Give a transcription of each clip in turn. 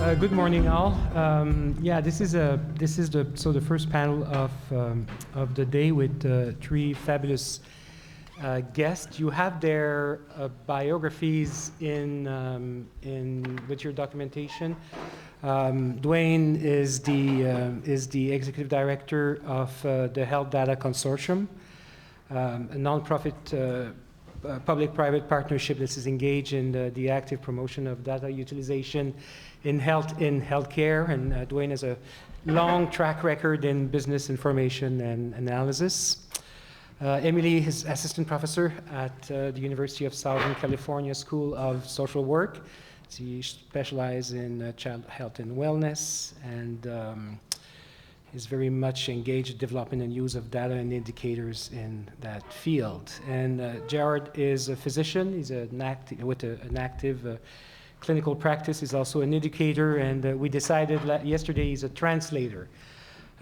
Good morning, all. Yeah, this is the first panel of the day with three fabulous guests. You have their biographies in with your documentation. Dwayne is the executive director of the Health Data Consortium, a nonprofit public-private partnership that is engaged in the active promotion of data utilization in healthcare, and Dwayne has a long track record in business information and analysis. Emily is assistant professor at the University of Southern California School of Social Work. She specializes in child health and wellness, and is very much engaged in development and use of data and indicators in that field. And Jared is a physician. He's an active clinical practice. He's also an educator, and we decided yesterday he's a translator,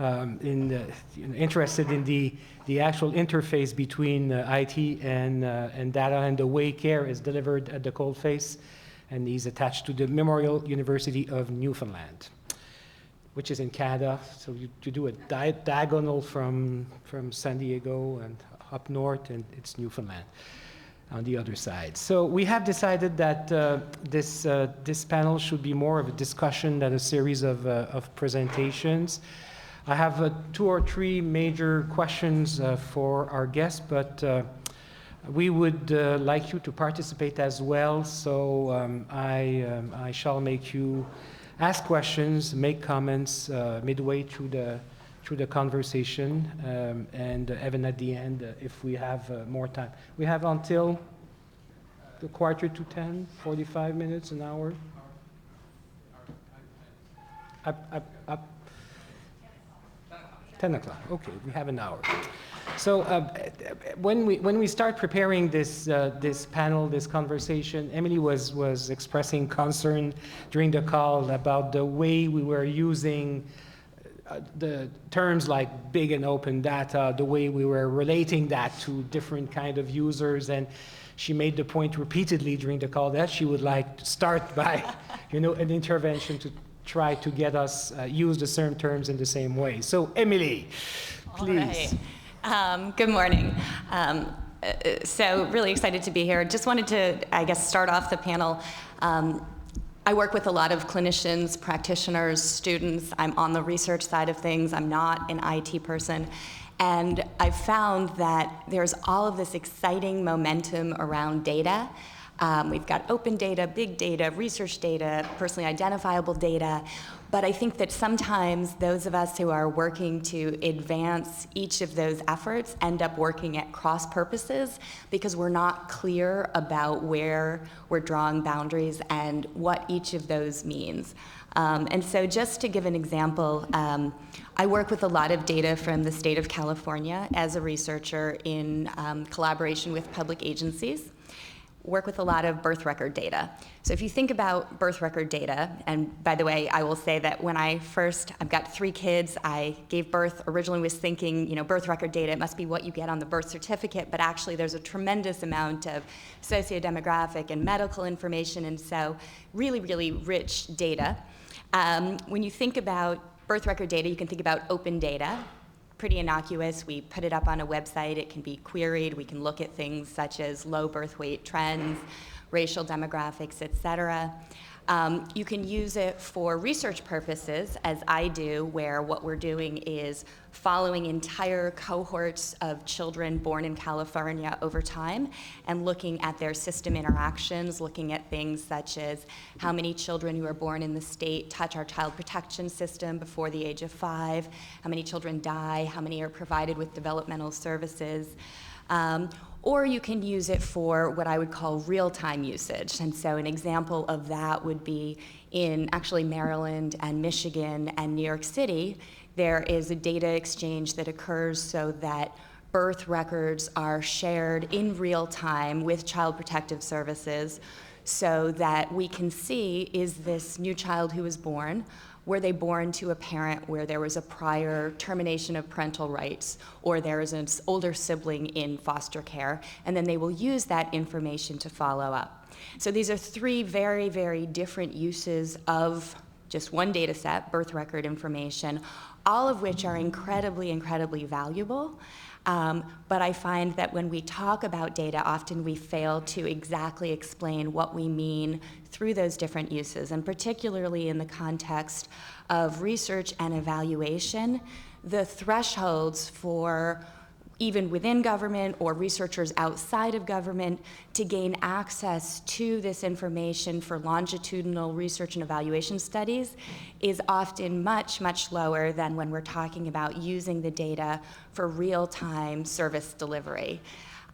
interested in the actual interface between IT and data and the way care is delivered at the coalface. And he's attached to the Memorial University of Newfoundland, which is in Canada. So you do a diagonal from San Diego and up north, and it's Newfoundland on the other side. So we have decided that this panel should be more of a discussion than a series of presentations. I have 2 or 3 major questions for our guests, but we would like you to participate as well. So I shall make you ask questions, make comments midway through the conversation, and even at the end, if we have more time. We have until the 9:45, 45 minutes, an hour. Up 10 o'clock. Okay, we have an hour. So when we start preparing this panel, this conversation, Emily was expressing concern during the call about the way we were using the terms like big and open data, the way we were relating that to different kind of users, and she made the point repeatedly during the call that she would like to start by, an intervention to try to get us use the same terms in the same way. So Emily, please. All right. Good morning. So really excited to be here. Just wanted to, start off the panel. I work with a lot of clinicians, practitioners, students. I'm on the research side of things. I'm not an IT person. And I've found that there's all of this exciting momentum around data. We've got open data, big data, research data, personally identifiable data. But I think that sometimes those of us who are working to advance each of those efforts end up working at cross purposes because we're not clear about where we're drawing boundaries and what each of those means. And so just to give an example, I work with a lot of data from the state of California as a researcher in collaboration with public agencies. Work with a lot of birth record data. So if you think about birth record data, and by the way, I will say that when I've got 3 kids, I gave birth, originally was thinking, birth record data, it must be what you get on the birth certificate, but actually there's a tremendous amount of socio-demographic and medical information, and so really, really rich data. When you think about birth record data, you can think about open data. Pretty innocuous. We put it up on a website. It can be queried. We can look at things such as low birth weight trends, racial demographics, et cetera. You can use it for research purposes, as I do, where what we're doing is following entire cohorts of children born in California over time and looking at their system interactions, looking at things such as how many children who are born in the state touch our child protection system before the age of 5, how many children die, how many are provided with developmental services. Or you can use it for what I would call real-time usage. And so an example of that would be in actually Maryland and Michigan and New York City, there is a data exchange that occurs so that birth records are shared in real time with child protective services so that we can see, is this new child who was born, were they born to a parent where there was a prior termination of parental rights, or there is an older sibling in foster care, and then they will use that information to follow up. So these are 3 very, very different uses of just one data set, birth record information, all of which are incredibly, incredibly valuable. But I find that when we talk about data, often we fail to exactly explain what we mean through those different uses, and particularly in the context of research and evaluation, the thresholds for even within government or researchers outside of government to gain access to this information for longitudinal research and evaluation studies is often much, much lower than when we're talking about using the data for real-time service delivery.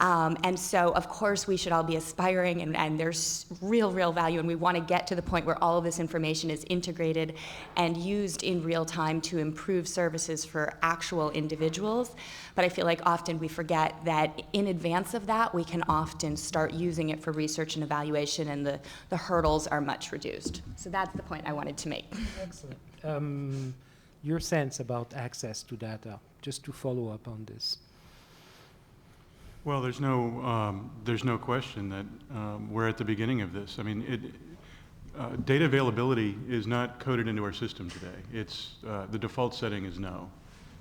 And so, of course, we should all be aspiring, and there's real value, and we want to get to the point where all of this information is integrated and used in real time to improve services for actual individuals. But I feel like often we forget that in advance of that, we can often start using it for research and evaluation, and the hurdles are much reduced. So that's the point I wanted to make. Excellent. Your sense about access to data, just to follow up on this. Well, there's no question that we're at the beginning of this. I mean, data availability is not coded into our system today. It's the default setting is no,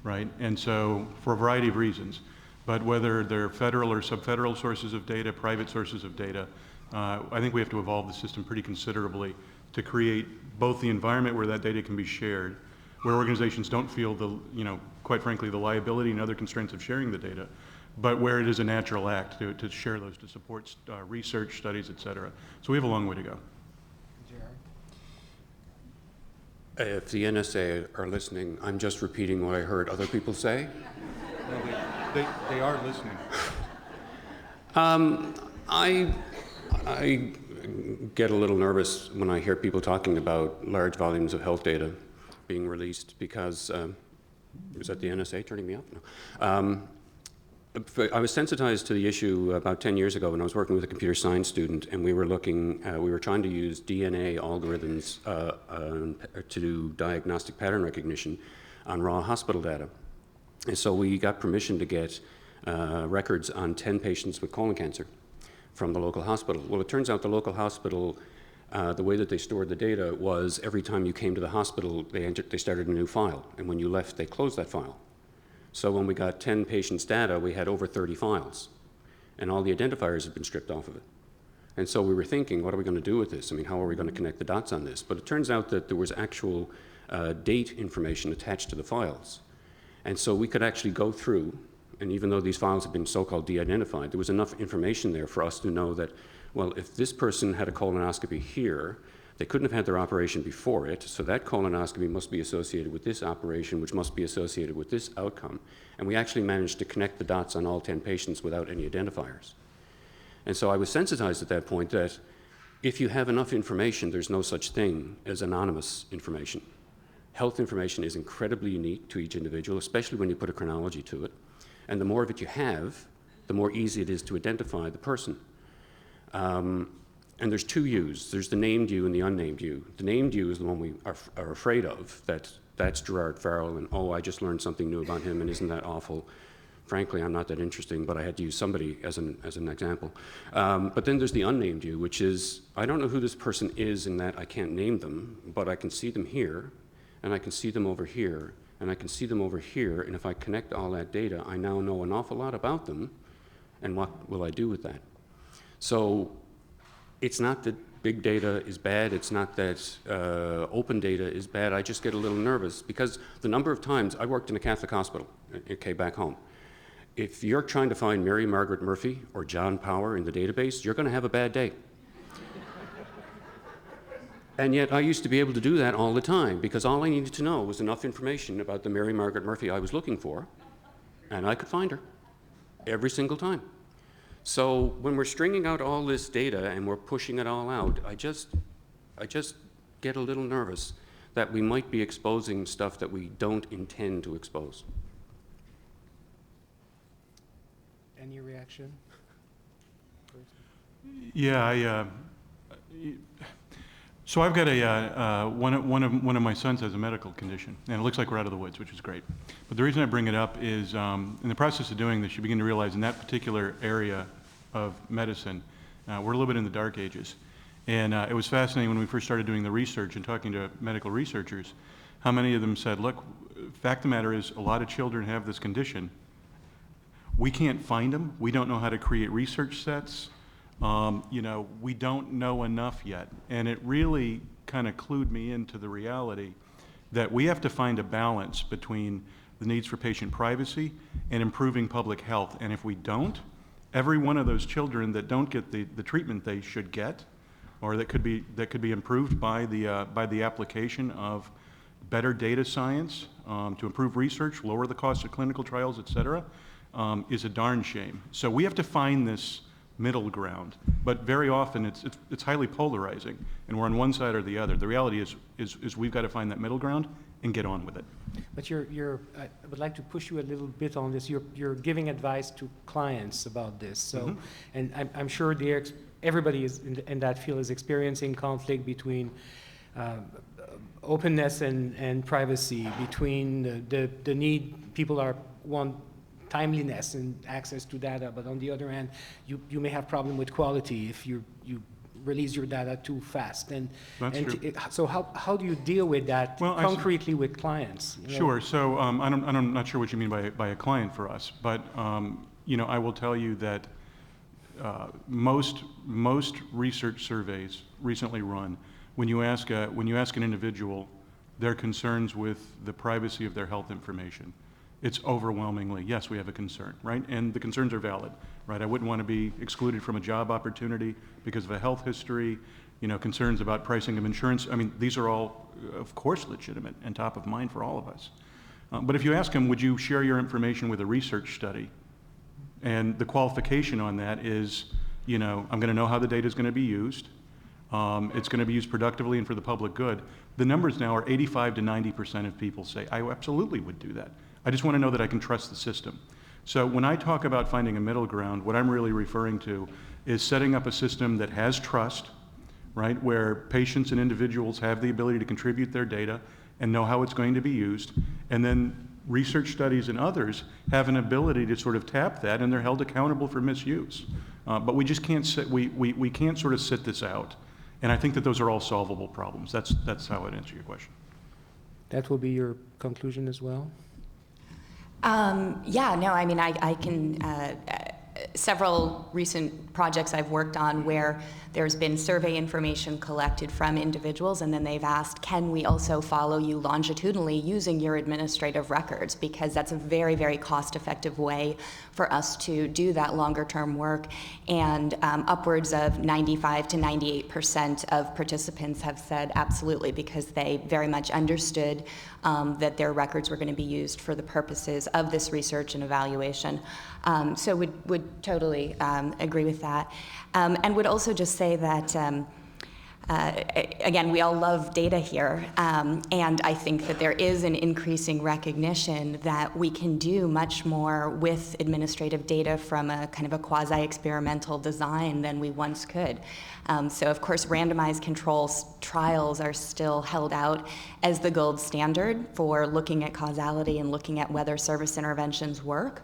right? And so, for a variety of reasons, but whether they're federal or sub-federal sources of data, private sources of data, I think we have to evolve the system pretty considerably to create both the environment where that data can be shared, where organizations don't feel the, quite frankly, the liability and other constraints of sharing the data, but where it is a natural act to share those, to support research, studies, et cetera. So we have a long way to go. If the NSA are listening, I'm just repeating what I heard other people say. No, they are listening. I get a little nervous when I hear people talking about large volumes of health data being released because, is that the NSA turning me off? No. I was sensitized to the issue about 10 years ago when I was working with a computer science student, and we were trying to use DNA algorithms to do diagnostic pattern recognition on raw hospital data. And so we got permission to get records on 10 patients with colon cancer from the local hospital. Well, it turns out the local hospital, the way that they stored the data was every time you came to the hospital, they started a new file, and when you left, they closed that file. So when we got 10 patients' data, we had over 30 files, and all the identifiers had been stripped off of it. And so we were thinking, what are we going to do with this? I mean, how are we going to connect the dots on this? But it turns out that there was actual date information attached to the files. And so we could actually go through, and even though these files have been so-called de-identified, there was enough information there for us to know that, well, if this person had a colonoscopy here, they couldn't have had their operation before it, so that colonoscopy must be associated with this operation, which must be associated with this outcome. And we actually managed to connect the dots on all 10 patients without any identifiers. And so I was sensitized at that point that if you have enough information, there's no such thing as anonymous information. Health information is incredibly unique to each individual, especially when you put a chronology to it. And the more of it you have, the more easy it is to identify the person. And there's two yous. There's the named you and the unnamed you. The named you is the one we are afraid of. That's Gerard Farrell, and oh, I just learned something new about him, and isn't that awful? Frankly, I'm not that interesting, but I had to use somebody as an example. But then there's the unnamed you, which is, I don't know who this person is in that I can't name them, but I can see them here, and I can see them over here, and I can see them over here, and if I connect all that data, I now know an awful lot about them, and what will I do with that? So it's not that big data is bad, it's not that open data is bad, I just get a little nervous because the number of times, I worked in a Catholic hospital, okay, back home. If you're trying to find Mary Margaret Murphy or John Power in the database, you're gonna have a bad day. And yet I used to be able to do that all the time because all I needed to know was enough information about the Mary Margaret Murphy I was looking for, and I could find her every single time. So when we're stringing out all this data and we're pushing it all out, I just get a little nervous that we might be exposing stuff that we don't intend to expose. Any reaction? Yeah, so I've got one of my sons has a medical condition, and it looks like we're out of the woods, which is great. But the reason I bring it up is, in the process of doing this, you begin to realize in that particular area of medicine, we're a little bit in the dark ages. And it was fascinating when we first started doing the research and talking to medical researchers, how many of them said, look, fact of the matter is a lot of children have this condition. We can't find them. We don't know how to create research sets. You know, we don't know enough yet. And it really kind of clued me into the reality that we have to find a balance between the needs for patient privacy and improving public health. And if we don't, every one of those children that don't get the treatment they should get, or that could be improved by the application of better data science to improve research, lower the cost of clinical trials, et cetera, is a darn shame. So we have to find this middle ground, but very often it's highly polarizing, and we're on one side or the other. The reality is we've got to find that middle ground and get on with it. But I would like to push you a little bit on this. You're giving advice to clients about this. So, and I'm sure everybody is in that field is experiencing conflict between openness and privacy, between the need people want timeliness and access to data, but on the other hand, you may have problem with quality if you release your data too fast. That's true. So how do you deal with that concretely with clients? Sure. So I'm not sure what you mean by a client for us, but you know, I will tell you that most research surveys recently run, when you ask an individual their concerns with the privacy of their health information, it's overwhelmingly, yes, we have a concern, right? And the concerns are valid, right? I wouldn't want to be excluded from a job opportunity because of a health history, you know, concerns about pricing of insurance. I mean, these are all, of course, legitimate and top of mind for all of us. But if you ask them, would you share your information with a research study? And the qualification on that is, you know, I'm going to know how the data is going to be used. It's going to be used productively and for the public good. The numbers now are 85 to 90% of people say, I absolutely would do that. I just want to know that I can trust the system. So when I talk about finding a middle ground, what I'm really referring to is setting up a system that has trust, right, where patients and individuals have the ability to contribute their data and know how it's going to be used, and then research studies and others have an ability to sort of tap that, and they're held accountable for misuse. But we just can't we can't sort of sit this out. And I think that those are all solvable problems. That's how I'd answer your question. That will be your conclusion as well? Yeah, no, I mean, I can, several recent projects I've worked on where there's been survey information collected from individuals, and then they've asked, can we also follow you longitudinally using your administrative records? Because that's a very, very cost-effective way for us to do that longer-term work. And upwards of 95 to 98% of participants have said absolutely, because they very much understood that their records were going to be used for the purposes of this research and evaluation. So would totally agree with that. And would also just say that, again, we all love data here, and I think that there is an increasing recognition that we can do much more with administrative data from a kind of a quasi-experimental design than we once could. So of course, randomized control trials are still held out as the gold standard for looking at causality and looking at whether service interventions work.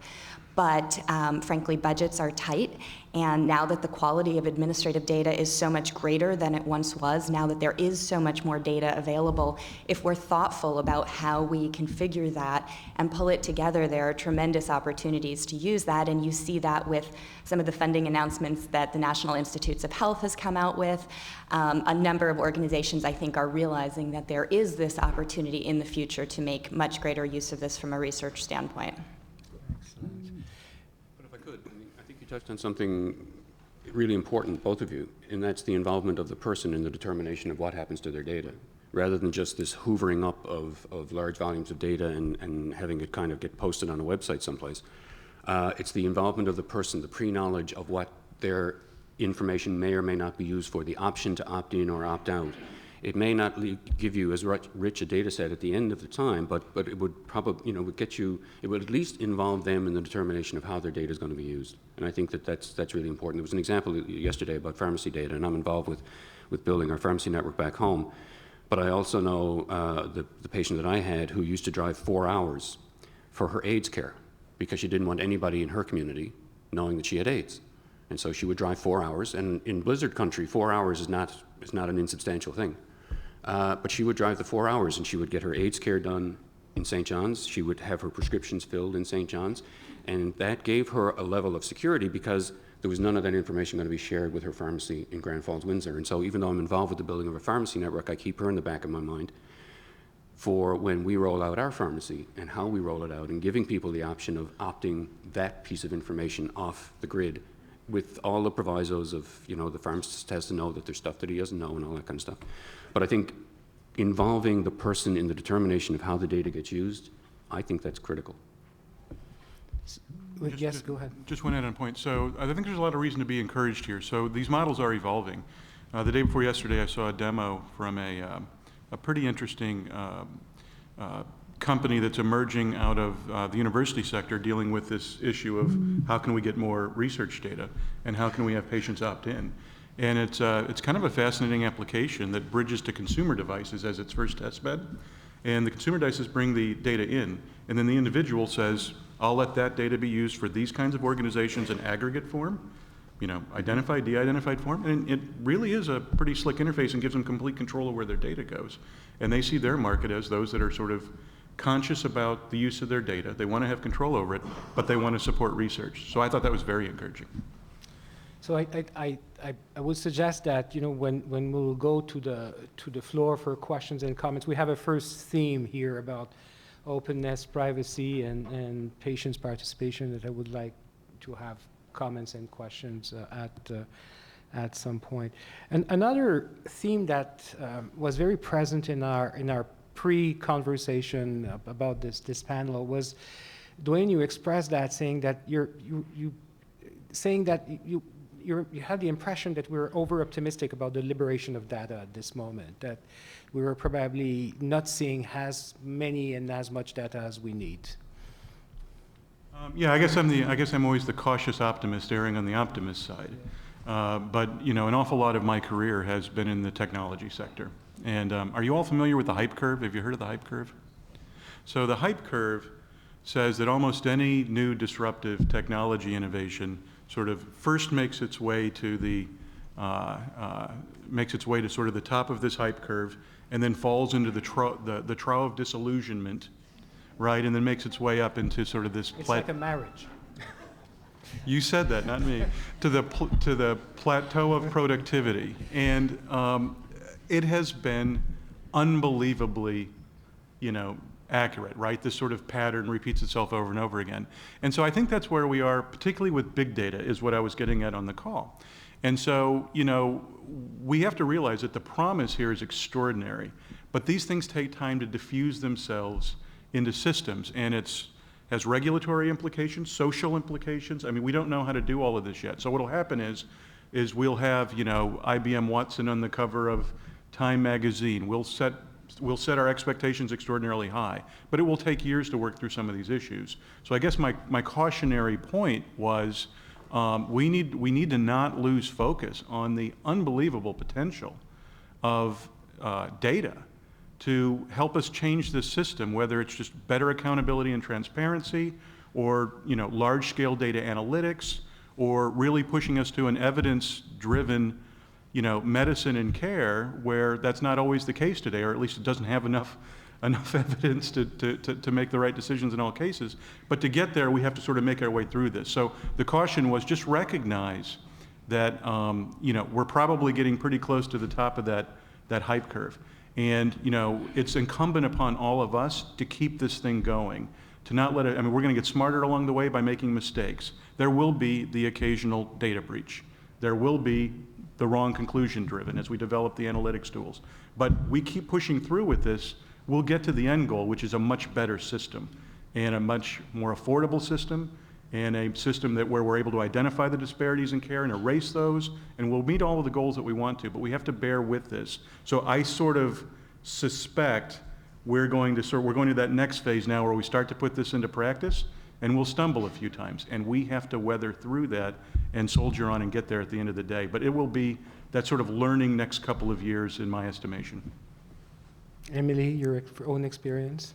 But frankly, budgets are tight, and now that the quality of administrative data is so much greater than it once was, now that there is so much more data available, if we're thoughtful about how we configure that and pull it together, there are tremendous opportunities to use that, and you see that with some of the funding announcements that the National Institutes of Health has come out with. A number of organizations, I think, are realizing that there is this opportunity in the future to make much greater use of this from a research standpoint. Touched on something really important, both of you, and that's the involvement of the person in the determination of what happens to their data, rather than just this hoovering up of large volumes of data and having it kind of get posted on a website someplace. It's the involvement of the person, the pre-knowledge of what their information may or may not be used for, the option to opt in or opt out. It may not give you as rich a data set at the end of the time, but it would probably, would get you, it would at least involve them in the determination of how their data is going to be used. And I think that that's really important. There was an example yesterday about pharmacy data, and I'm involved with building our pharmacy network back home. But I also know the patient that I had who used to drive 4 hours for her AIDS care because she didn't want anybody in her community knowing that she had AIDS. And so she would drive 4 hours, and in blizzard country, 4 hours is not an insubstantial thing. But she would drive the 4 hours, and she would get her AIDS care done in St. John's. She would have her prescriptions filled in St. John's, and that gave her a level of security because there was none of that information going to be shared with her pharmacy in Grand Falls, Windsor. And so even though I'm involved with the building of a pharmacy network, I keep her in the back of my mind for when we roll out our pharmacy and how we roll it out, and giving people the option of opting that piece of information off the grid with all the provisos of, the pharmacist has to know that there's stuff that he doesn't know and all that kind of stuff. But I think involving the person in the determination of how the data gets used, I think that's critical. Yes, go ahead. Just one add-on point. So I think there's a lot of reason to be encouraged here. So these models are evolving. The day before yesterday, I saw a demo from a pretty interesting company that's emerging out of the university sector, dealing with this issue of how can we get more research data and how can we have patients opt in. And it's kind of a fascinating application that bridges to consumer devices as its first test bed. And the consumer devices bring the data in, and then the individual says, I'll let that data be used for these kinds of organizations in aggregate form, identified, de-identified form, and it really is a pretty slick interface and gives them complete control of where their data goes. And they see their market as those that are sort of conscious about the use of their data. They want to have control over it, but they want to support research. So I thought that was very encouraging. So I would suggest that when we'll go to the floor for questions and comments, we have a first theme here about openness, privacy, and patients' participation that I would like to have comments and questions at some point. And another theme that was very present in our pre-conversation about this panel was, Dwayne, you expressed that saying that you had the impression that we were over-optimistic about the liberation of data at this moment, that we were probably not seeing as many and as much data as we need. Yeah, I guess I'm always the cautious optimist, erring on the optimist side. But an awful lot of my career has been in the technology sector. And are you all familiar with the hype curve? Have you heard of the hype curve? So the hype curve says that almost any new disruptive technology innovation sort of first makes its way to sort of the top of this hype curve, and then falls into the trough of disillusionment, right? And then makes its way up into sort of this. It's like a marriage. You said that, not me. To the plateau of productivity, and it has been unbelievably, accurate, right? This sort of pattern repeats itself over and over again. And so I think that's where we are, particularly with big data, is what I was getting at on the call. And so, we have to realize that the promise here is extraordinary, but these things take time to diffuse themselves into systems, and it has regulatory implications, social implications. I mean, we don't know how to do all of this yet. So what'll happen is we'll have, IBM Watson on the cover of Time magazine. We'll set our expectations extraordinarily high, but it will take years to work through some of these issues. So I guess my cautionary point was we need to not lose focus on the unbelievable potential of data to help us change this system, whether it's just better accountability and transparency, or large-scale data analytics, or really pushing us to an evidence-driven medicine and care, where that's not always the case today, or at least it doesn't have enough evidence to make the right decisions in all cases. But to get there, we have to sort of make our way through this. So the caution was just recognize that we're probably getting pretty close to the top of that hype curve. And it's incumbent upon all of us to keep this thing going, to not let it, we're going to get smarter along the way by making mistakes. There will be the occasional data breach. There will be the wrong conclusion driven as we develop the analytics tools. But we keep pushing through with this, we'll get to the end goal, which is a much better system, and a much more affordable system, and a system where we're able to identify the disparities in care and erase those, and we'll meet all of the goals that we want to, but we have to bear with this. So I sort of suspect we're going to that next phase now where we start to put this into practice, and we'll stumble a few times, and we have to weather through that and soldier on and get there at the end of the day. But it will be that sort of learning next couple of years in my estimation. Emily, your own experience?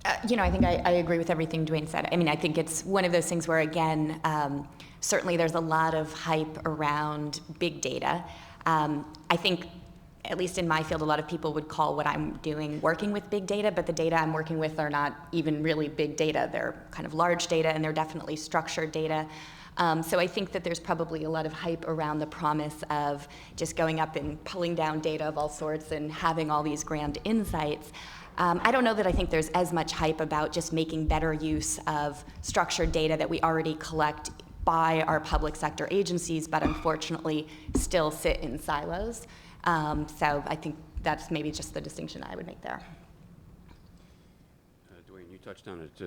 I think I agree with everything Dwayne said. I mean, I think it's one of those things where, again, certainly there's a lot of hype around big data. I think, at least in my field, a lot of people would call what I'm doing working with big data, but the data I'm working with are not even really big data. They're kind of large data, and they're definitely structured data. So I think that there's probably a lot of hype around the promise of just going up and pulling down data of all sorts and having all these grand insights. I don't know that I think there's as much hype about just making better use of structured data that we already collect by our public sector agencies, but unfortunately still sit in silos. So I think that's maybe just the distinction I would make there. Dwayne, you touched on it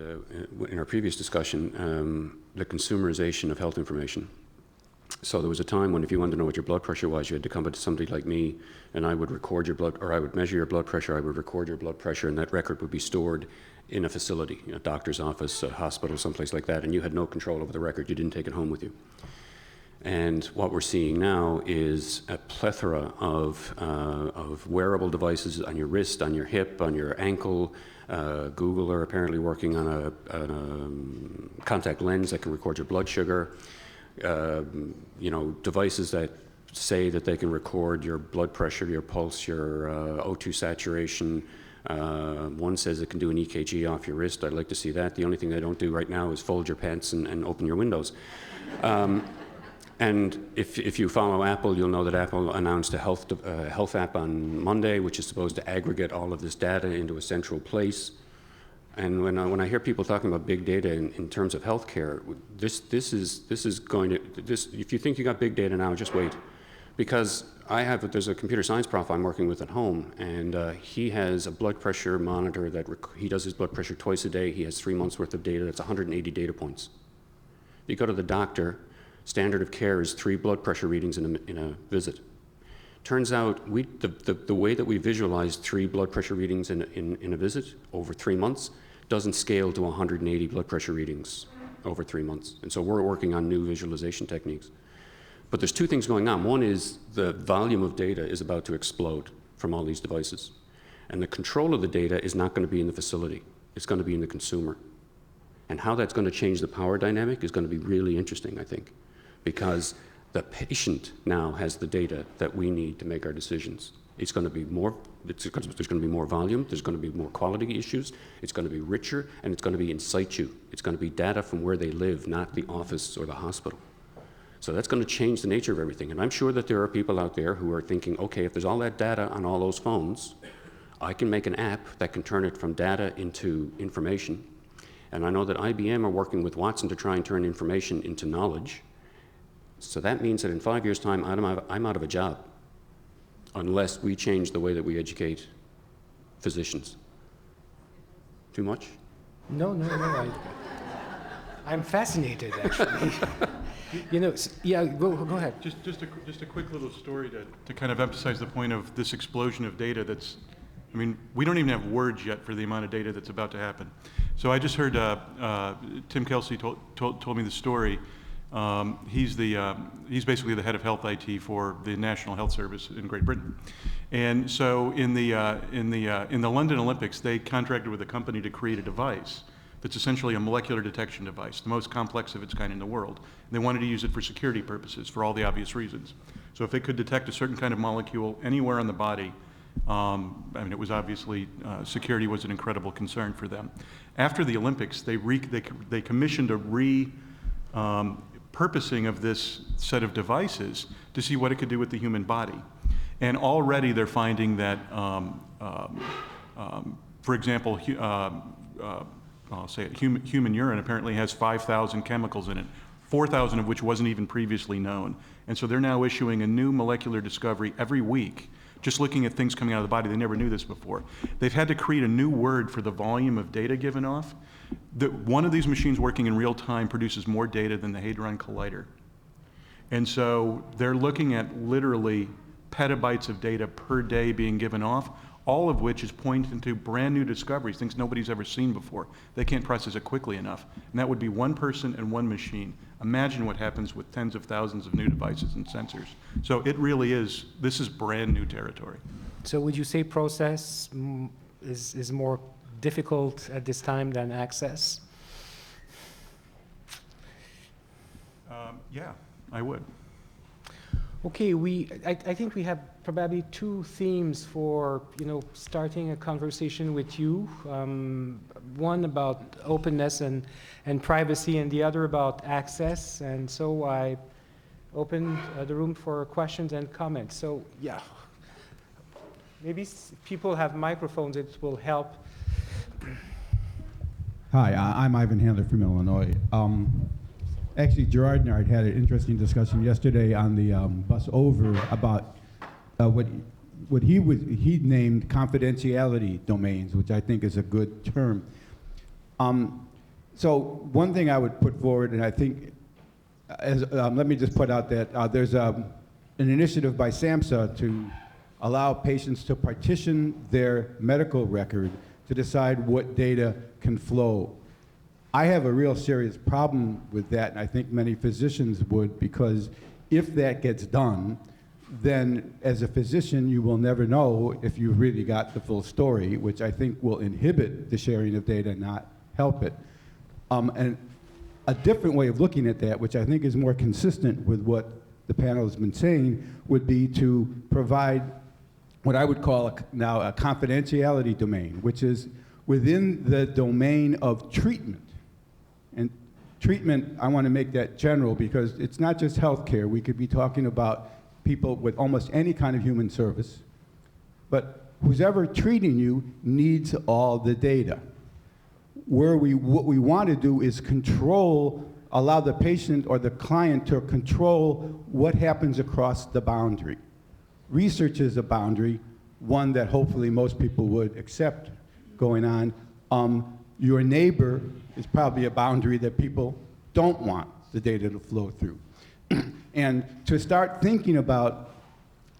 in our previous discussion, the consumerization of health information. So there was a time when if you wanted to know what your blood pressure was, you had to come to somebody like me, and I would record your blood, or I would measure your blood pressure, I would record your blood pressure, and that record would be stored in a facility, a doctor's office, a hospital, someplace like that, and you had no control over the record. You didn't take it home with you. And what we're seeing now is a plethora of wearable devices on your wrist, on your hip, on your ankle. Google are apparently working on a contact lens that can record your blood sugar. Devices that say that they can record your blood pressure, your pulse, your O2 saturation. One says it can do an EKG off your wrist. I'd like to see that. The only thing they don't do right now is fold your pants and open your windows. And if you follow Apple, you'll know that Apple announced a health app on Monday, which is supposed to aggregate all of this data into a central place. And when I hear people talking about big data in terms of healthcare, if you think you got big data now, just wait, because there's a computer science prof I'm working with at home, and he has a blood pressure monitor that he does his blood pressure twice a day. He has 3 months worth of data. That's 180 data points. You go to the doctor. Standard of care is 3 blood pressure readings in a visit. Turns out the way that we visualize 3 blood pressure readings in a visit over 3 months doesn't scale to 180 blood pressure readings over 3 months. And so we're working on new visualization techniques. But there's 2 things going on. One is the volume of data is about to explode from all these devices. And the control of the data is not going to be in the facility. It's going to be in the consumer. And how that's going to change the power dynamic is going to be really interesting, I think, because the patient now has the data that we need to make our decisions. It's going to be there's going to be more volume, there's going to be more quality issues, it's going to be richer, and it's going to be in situ. It's going to be data from where they live, not the office or the hospital. So that's going to change the nature of everything. And I'm sure that there are people out there who are thinking, okay, if there's all that data on all those phones, I can make an app that can turn it from data into information. And I know that IBM are working with Watson to try and turn information into knowledge. So that means that in 5 years' time, I'm out of a job unless we change the way that we educate physicians. Too much? No. I'm fascinated, actually. Yeah, go ahead. Just a quick little story to kind of emphasize the point of this explosion of data we don't even have words yet for the amount of data that's about to happen. So I just heard Tim Kelsey told me the story. He's basically the head of health IT for the National Health Service in Great Britain, and so in the London Olympics, they contracted with a company to create a device that's essentially a molecular detection device, the most complex of its kind in the world. And they wanted to use it for security purposes, for all the obvious reasons. So if it could detect a certain kind of molecule anywhere on the body, it was obviously security was an incredible concern for them. After the Olympics, they commissioned a purposing of this set of devices to see what it could do with the human body. And already they're finding that, for example, I'll say it, human urine apparently has 5,000 chemicals in it, 4,000 of which wasn't even previously known. And so they're now issuing a new molecular discovery every week, just looking at things coming out of the body. They never knew this before. They've had to create a new word for the volume of data given off. One of these machines working in real time produces more data than the Hadron Collider. And so they're looking at literally petabytes of data per day being given off, all of which is pointing to brand new discoveries, things nobody's ever seen before. They can't process it quickly enough. And that would be one person and one machine. Imagine what happens with tens of thousands of new devices and sensors. So it really is, this is brand new territory. So would you say process is more difficult at this time than access? Yeah, I would. Okay, I think we have probably two themes for, starting a conversation with you. One about openness and privacy, and the other about access. And so I open the room for questions and comments. So, yeah, maybe if people have microphones, it will help. Hi, I'm Ivan Handler from Illinois. Actually, Gerard and I had an interesting discussion yesterday on the bus over about what he named confidentiality domains, which I think is a good term. So one thing I would put forward, and I think, let me just put out that there's an initiative by SAMHSA to allow patients to partition their medical record to decide what data can flow. I have a real serious problem with that, and I think many physicians would, because if that gets done, then as a physician, you will never know if you really got the full story, which I think will inhibit the sharing of data, not help it. And a different way of looking at that, which I think is more consistent with what the panel has been saying, would be to provide what I would call now a confidentiality domain, which is within the domain of treatment. And treatment, I want to make that general because it's not just healthcare. We could be talking about people with almost any kind of human service. But who's ever treating you needs all the data. What we want to do is allow the patient or the client to control what happens across the boundary. Research is a boundary, one that hopefully most people would accept going on. Your neighbor is probably a boundary that people don't want the data to flow through. And to start thinking about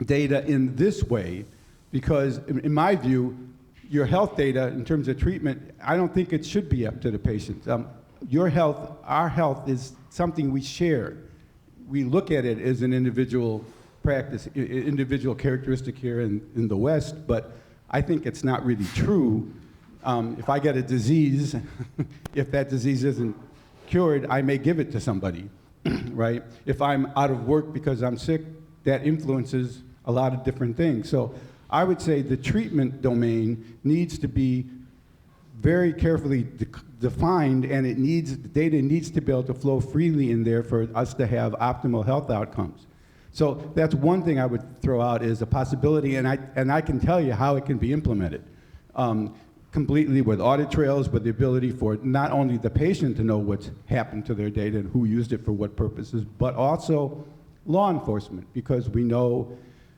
data in this way, because in my view, your health data in terms of treatment, I don't think it should be up to the patient. Your health, our health is something we share. We look at it as an individual practice, individual characteristic here in the West, but I think it's not really true. If I get a disease, if that disease isn't cured, I may give it to somebody, right? If I'm out of work because I'm sick, that influences a lot of different things. So I would say the treatment domain needs to be very carefully defined, and the data needs to be able to flow freely in there for us to have optimal health outcomes. So that's one thing I would throw out is a possibility, and I can tell you how it can be implemented. Completely with audit trails, with the ability for not only the patient to know what's happened to their data and who used it for what purposes, but also law enforcement, because we know,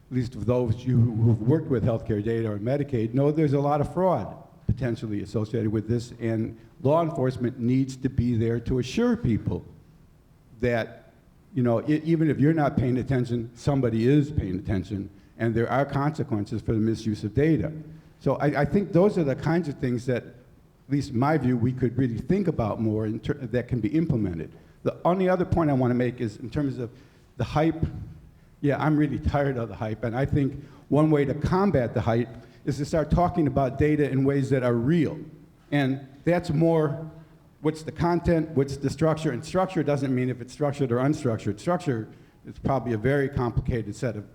at least those who've worked with healthcare data or Medicaid, know there's a lot of fraud potentially associated with this, and law enforcement needs to be there to assure people that, even if you're not paying attention, somebody is paying attention, and there are consequences for the misuse of data. So I think those are the kinds of things that, at least in my view, we could really think about more that can be implemented. The only other point I want to make is in terms of the hype. Yeah, I'm really tired of the hype, and I think one way to combat the hype is to start talking about data in ways that are real. And that's more, what's the content, what's the structure, and structure doesn't mean if it's structured or unstructured. Structure is probably a very complicated set of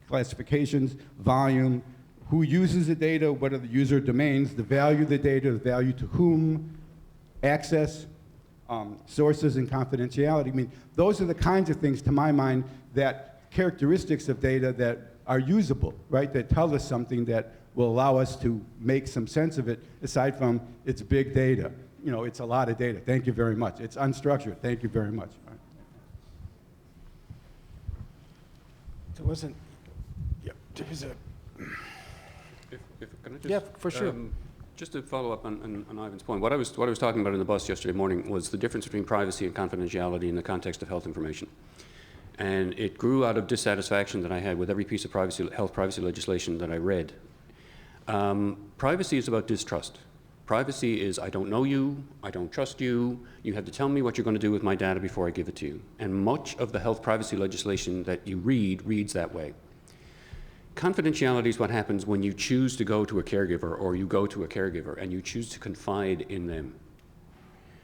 classifications, volume, who uses the data, what are the user domains, the value of the data, the value to whom, access, sources, and confidentiality. I mean, those are the kinds of things, to my mind, that characteristics of data that are usable, right? That tell us something that will allow us to make some sense of it, aside from it's big data. It's a lot of data. Thank you very much. It's unstructured. Thank you very much. All right. There wasn't, there was a... Can I just, yeah, for sure. Just to follow up on Ivan's point, what I was talking about in the bus yesterday morning was the difference between privacy and confidentiality in the context of health information. And it grew out of dissatisfaction that I had with every piece of health privacy legislation that I read. Privacy is about distrust. Privacy is, I don't know you, I don't trust you, you have to tell me what you're going to do with my data before I give it to you. And much of the health privacy legislation that you reads that way. Confidentiality is what happens when you choose to go to a caregiver, or you go to a caregiver and you choose to confide in them.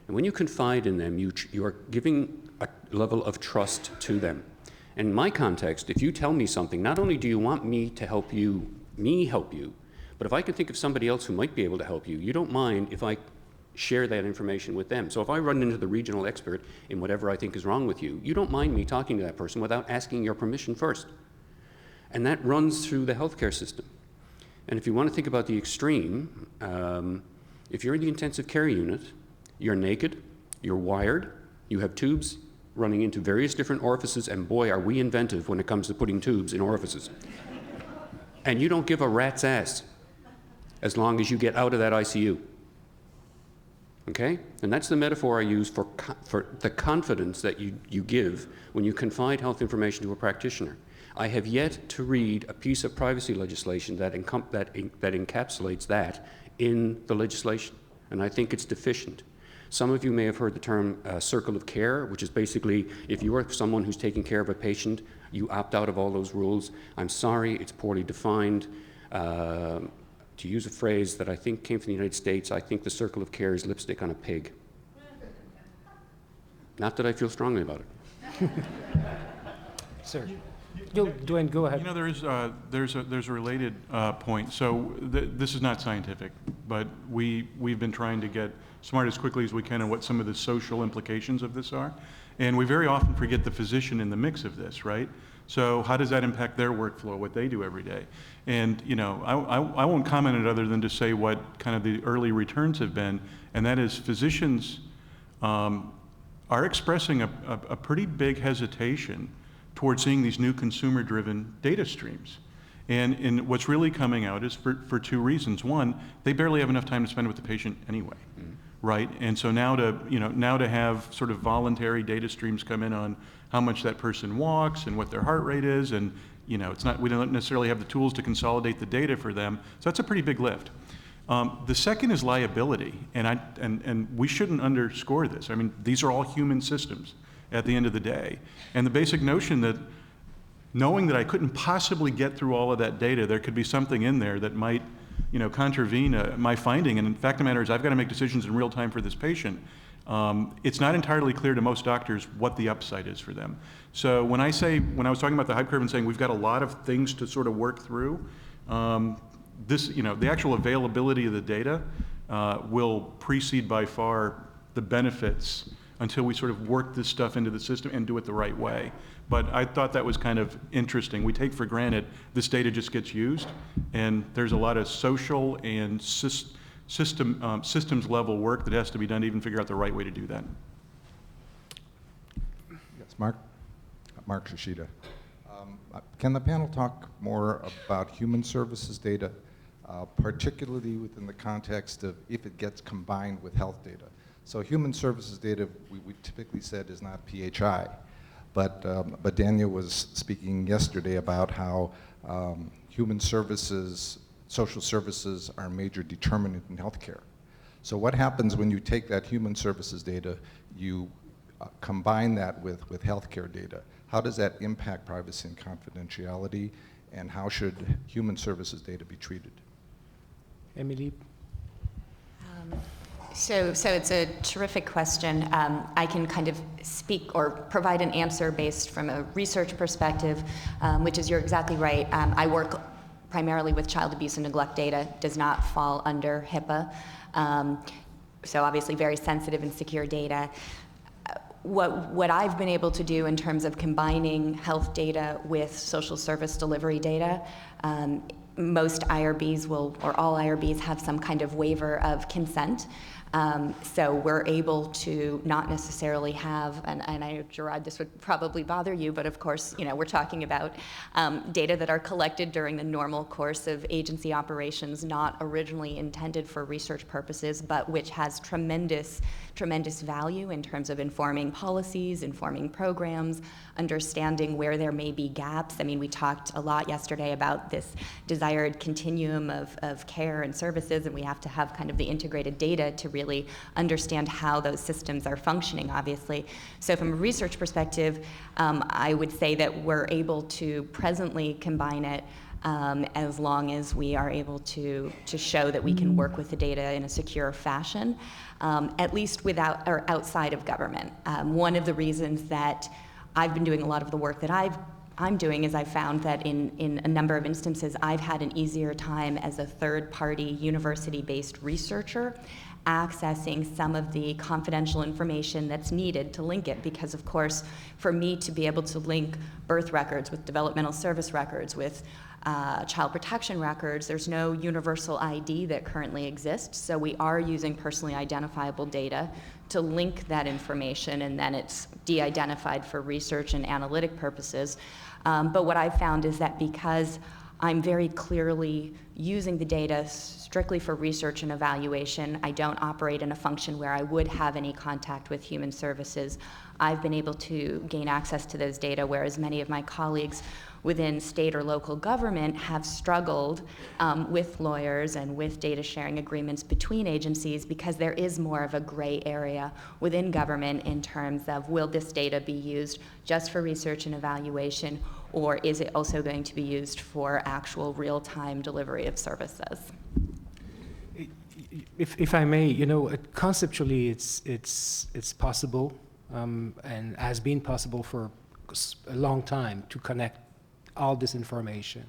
And when you confide in them, you are giving a level of trust to them. In my context, if you tell me something, not only do you want me to help you, but if I can think of somebody else who might be able to help you, you don't mind if I share that information with them. So if I run into the regional expert in whatever I think is wrong with you, you don't mind me talking to that person without asking your permission first. And that runs through the healthcare system. And if you want to think about the extreme, if you're in the intensive care unit, you're naked, you're wired, you have tubes running into various different orifices, and boy, are we inventive when it comes to putting tubes in orifices. And you don't give a rat's ass as long as you get out of that ICU. Okay? And that's the metaphor I use for the confidence that you give when you confide health information to a practitioner. I have yet to read a piece of privacy legislation that encapsulates that in the legislation, and I think it's deficient. Some of you may have heard the term circle of care, which is basically if you are someone who's taking care of a patient, you opt out of all those rules. I'm sorry, it's poorly defined. To use a phrase that I think came from the United States, I think the circle of care is lipstick on a pig. Not that I feel strongly about it. Sir. Dwayne, go ahead. You know, there's a related point. So this is not scientific, but we've been trying to get smart as quickly as we can on what some of the social implications of this are. And we very often forget the physician in the mix of this, right? So how does that impact their workflow, what they do every day? And you know, I won't comment on it other than to say what kind of the early returns have been, and that is physicians are expressing a pretty big hesitation towards seeing these new consumer-driven data streams. And what's really coming out is for two reasons. One, they barely have enough time to spend with the patient anyway, right? And so now to have sort of voluntary data streams come in on how much that person walks and what their heart rate is, and we don't necessarily have the tools to consolidate the data for them. So that's a pretty big lift. The second is liability, and we shouldn't underscore this. I mean, these are all human systems at the end of the day. And the basic notion that knowing that I couldn't possibly get through all of that data, there could be something in there that might contravene my finding. And in fact, the matter is I've got to make decisions in real time for this patient. It's not entirely clear to most doctors what the upside is for them. So when I was talking about the hype curve and saying we've got a lot of things to sort of work through, the actual availability of the data will precede by far the benefits until we sort of work this stuff into the system and do it the right way. But I thought that was kind of interesting. We take for granted this data just gets used, and there's a lot of social and systems level work that has to be done to even figure out the right way to do that. Yes, Mark Shishida. Can the panel talk more about human services data, particularly within the context of if it gets combined with health data? So human services data, we typically said is not PHI, but Daniel was speaking yesterday about how human services, social services are a major determinant in healthcare. So what happens when you take that human services data, you combine that with healthcare data? How does that impact privacy and confidentiality, and how should human services data be treated? Emily? So it's a terrific question. I can kind of speak or provide an answer based from a research perspective, which is you're exactly right. I work primarily with child abuse and neglect data, does not fall under HIPAA. So obviously very sensitive and secure data. What I've been able to do in terms of combining health data with social service delivery data, most IRBs will, or all IRBs have some kind of waiver of consent. So we're able to not necessarily have, and I know, Gerard, this would probably bother you, but of course, we're talking about data that are collected during the normal course of agency operations, not originally intended for research purposes, but which has tremendous value in terms of informing policies, informing programs, understanding where there may be gaps. I mean, we talked a lot yesterday about this desired continuum of care and services, and we have to have kind of the integrated data to really understand how those systems are functioning, obviously. So from a research perspective, I would say that we're able to presently combine it as long as we are able to show that we can work with the data in a secure fashion, at least without or outside of government. One of the reasons that I've been doing a lot of the work that I'm doing is I found that in a number of instances, I've had an easier time as a third-party university-based researcher accessing some of the confidential information that's needed to link it, because of course, for me to be able to link birth records with developmental service records, with child protection records, there's no universal ID that currently exists, so we are using personally identifiable data to link that information, and then it's de-identified for research and analytic purposes. But what I've found is that because I'm very clearly using the data strictly for research and evaluation, I don't operate in a function where I would have any contact with human services. I've been able to gain access to those data, whereas many of my colleagues within state or local government have struggled with lawyers and with data sharing agreements between agencies, because there is more of a gray area within government in terms of, will this data be used just for research and evaluation, or is it also going to be used for actual real-time delivery of services? If I may, you know, conceptually it's possible, and has been possible for a long time to connect all this information.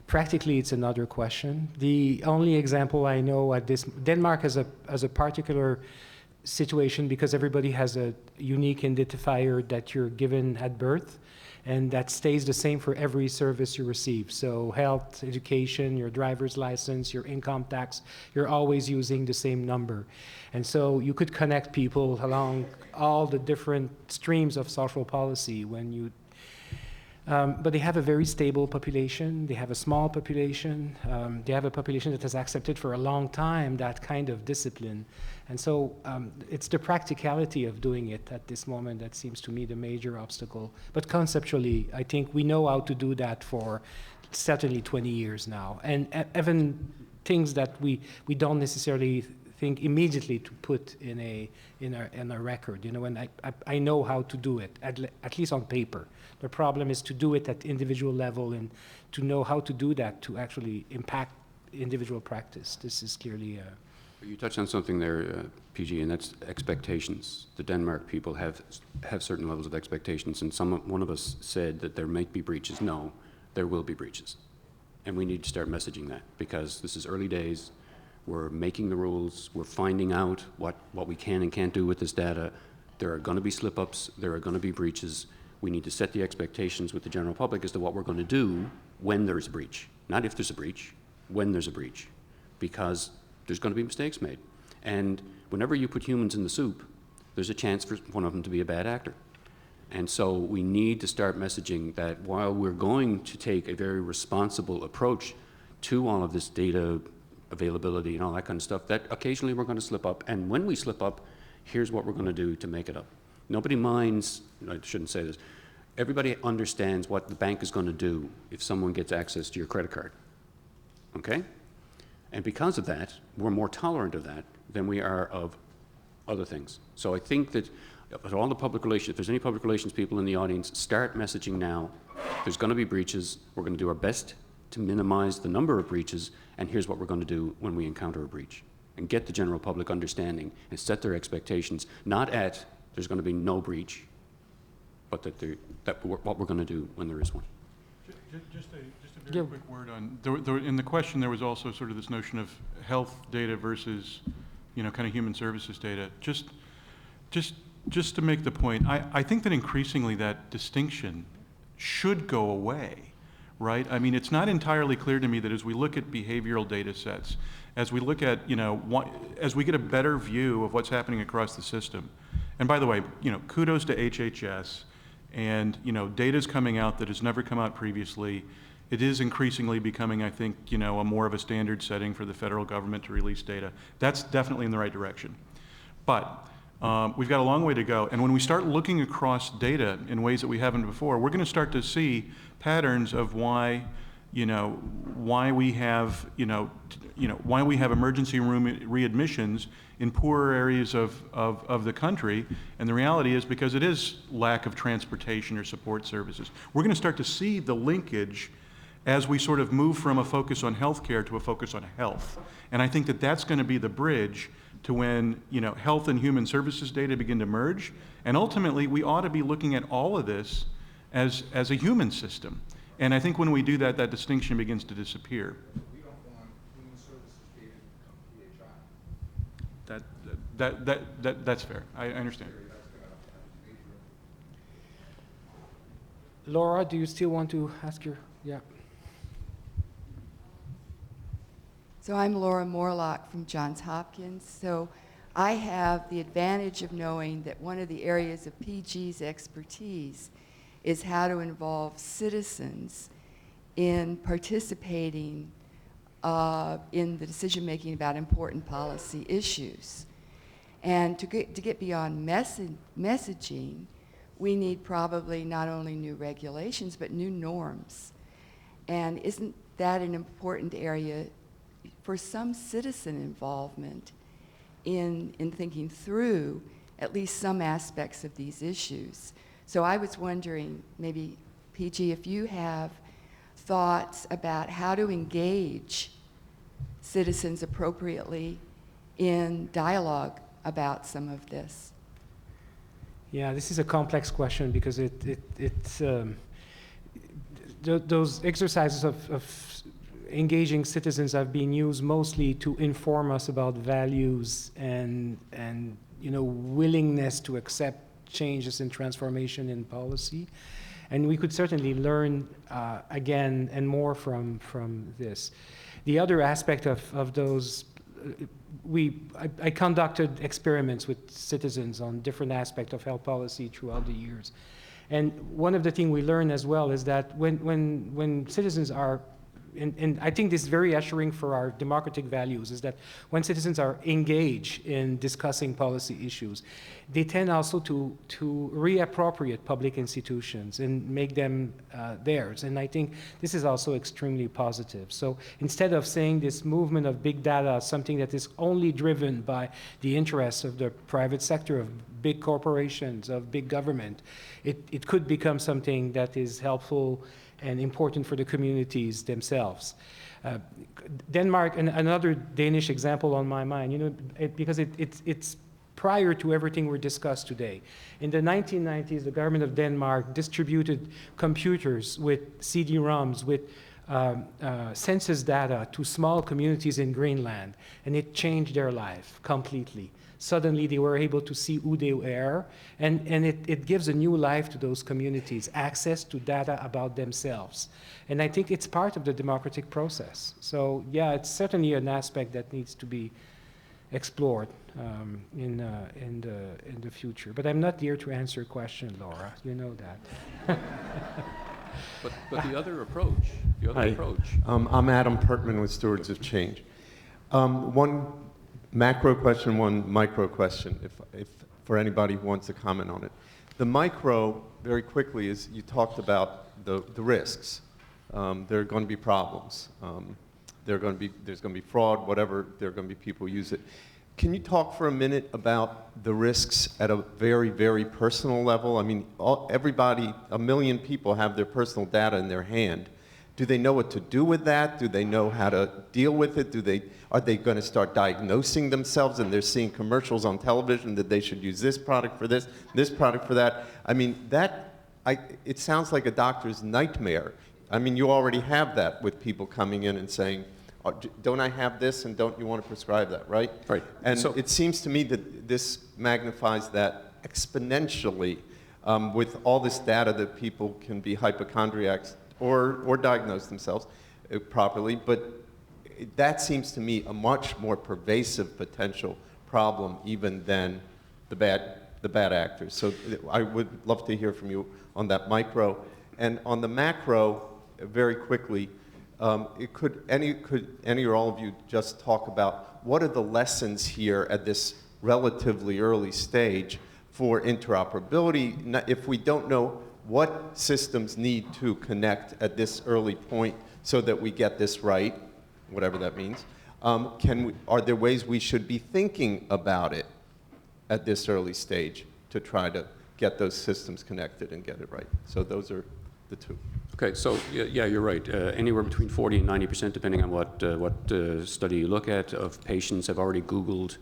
Practically, it's another question. The only example I know at this, Denmark has a particular situation because everybody has a unique identifier that you're given at birth, and that stays the same for every service you receive. So health, education, your driver's license, your income tax, you're always using the same number. And so you could connect people along all the different streams of social policy when you but they have a very stable population. They have a small population. They have a population that has accepted for a long time that kind of discipline. And so it's the practicality of doing it at this moment that seems to me the major obstacle. But conceptually, I think we know how to do that for certainly 20 years now. And even things that we don't necessarily think immediately to put in a record, you know, and I know how to do it, at least on paper. The problem is to do it at individual level and to know how to do that to actually impact individual practice. This is clearly You touched on something there, PG, and that's expectations. The Denmark people have certain levels of expectations, and one of us said that there might be breaches. No, there will be breaches. And we need to start messaging that, because this is early days. We're making the rules. We're finding out what we can and can't do with this data. There are going to be slip-ups. There are going to be breaches. We need to set the expectations with the general public as to what we're going to do when there's a breach. Not if there's a breach, when there's a breach. Because there's going to be mistakes made. And whenever you put humans in the soup, there's a chance for one of them to be a bad actor. And so we need to start messaging that while we're going to take a very responsible approach to all of this data availability and all that kind of stuff, that occasionally we're going to slip up. And when we slip up, here's what we're going to do to make it up. Nobody minds, I shouldn't say this, everybody understands what the bank is going to do if someone gets access to your credit card, okay? And because of that, we're more tolerant of that than we are of other things. So I think that all the public relations, if there's any public relations people in the audience, start messaging now. There's going to be breaches. We're going to do our best to minimize the number of breaches, and here's what we're going to do when we encounter a breach. And get the general public understanding and set their expectations, not at there's going to be no breach, but what we're going to do when there is one. Just a very quick word on, in the question there was also sort of this notion of health data versus, you know, kind of human services data. Just to make the point, I think that increasingly that distinction should go away, right? I mean, it's not entirely clear to me that as we look at behavioral data sets, as we look at, you know, as we get a better view of what's happening across the system, and by the way, you know, kudos to HHS, and, you know, data's coming out that has never come out previously. It is increasingly becoming, I think, you know, a more of a standard setting for the federal government to release data. That's definitely in the right direction. But we've got a long way to go, and when we start looking across data in ways that we haven't before, we're going to start to see patterns of why, you know, why we have, why we have emergency room readmissions in poorer areas of the country, and the reality is because it is lack of transportation or support services. We're going to start to see the linkage as we sort of move from a focus on healthcare to a focus on health. And I think that that's going to be the bridge to when, health and human services data begin to merge. And ultimately, we ought to be looking at all of this as a human system. And I think when we do that, that distinction begins to disappear. We don't want human services data to become PHI. That's fair. I understand. Laura, do you still want to ask your, yeah. So I'm Laura Morlock from Johns Hopkins. So I have the advantage of knowing that one of the areas of PG's expertise is how to involve citizens in participating in the decision-making about important policy issues. And to get beyond messaging, we need probably not only new regulations, but new norms. And isn't that an important area for some citizen involvement in thinking through at least some aspects of these issues? So I was wondering, maybe, PG, if you have thoughts about how to engage citizens appropriately in dialogue about some of this. Yeah, this is a complex question because those exercises of engaging citizens have been used mostly to inform us about values and willingness to accept changes and transformation in policy. And we could certainly learn again and more from this. The other aspect of those, I conducted experiments with citizens on different aspects of health policy throughout the years. And one of the things we learn as well is that when citizens are, and I think this is very assuring for our democratic values, is that when citizens are engaged in discussing policy issues, they tend also to reappropriate public institutions and make them theirs. And I think this is also extremely positive. So instead of saying this movement of big data is something that is only driven by the interests of the private sector, of big corporations, of big government, it could become something that is helpful and important for the communities themselves. Denmark, and another Danish example on my mind, because it's prior to everything we discussed today. In the 1990s, the government of Denmark distributed computers with CD-ROMs, with census data to small communities in Greenland, and it changed their life completely. Suddenly they were able to see who they were, and it gives a new life to those communities, access to data about themselves. And I think it's part of the democratic process. So yeah, it's certainly an aspect that needs to be explored in the future. But I'm not here to answer your question, Laura, you know that. But the other approach, Hi. I'm Adam Pertman with Stewards of Change. One macro question, one micro question, if for anybody who wants to comment on it. The micro, very quickly, is you talked about the risks. There are going to be problems. There's going to be fraud, whatever. There are going to be people who use it. Can you talk for a minute about the risks at a very, very personal level? I mean, everybody, 1 million people have their personal data in their hand. Do they know what to do with that? Do they know how to deal with it? Are they going to start diagnosing themselves and they're seeing commercials on television that they should use this product for this product for that? I mean, it sounds like a doctor's nightmare. I mean, you already have that with people coming in and saying, don't I have this and don't you want to prescribe that, right? Right. And so it seems to me that this magnifies that exponentially with all this data that people can be hypochondriacs or diagnose themselves properly, but that seems to me a much more pervasive potential problem even than the bad actors. So I would love to hear from you on that micro. And on the macro, very quickly, could any or all of you just talk about what are the lessons here at this relatively early stage for interoperability? If we don't know what systems need to connect at this early point so that we get this right, whatever that means, are there ways we should be thinking about it at this early stage to try to get those systems connected and get it right? So those are the two. Okay, so yeah, you're right. Anywhere between 40 and 90%, depending on what study you look at, of patients have already Googled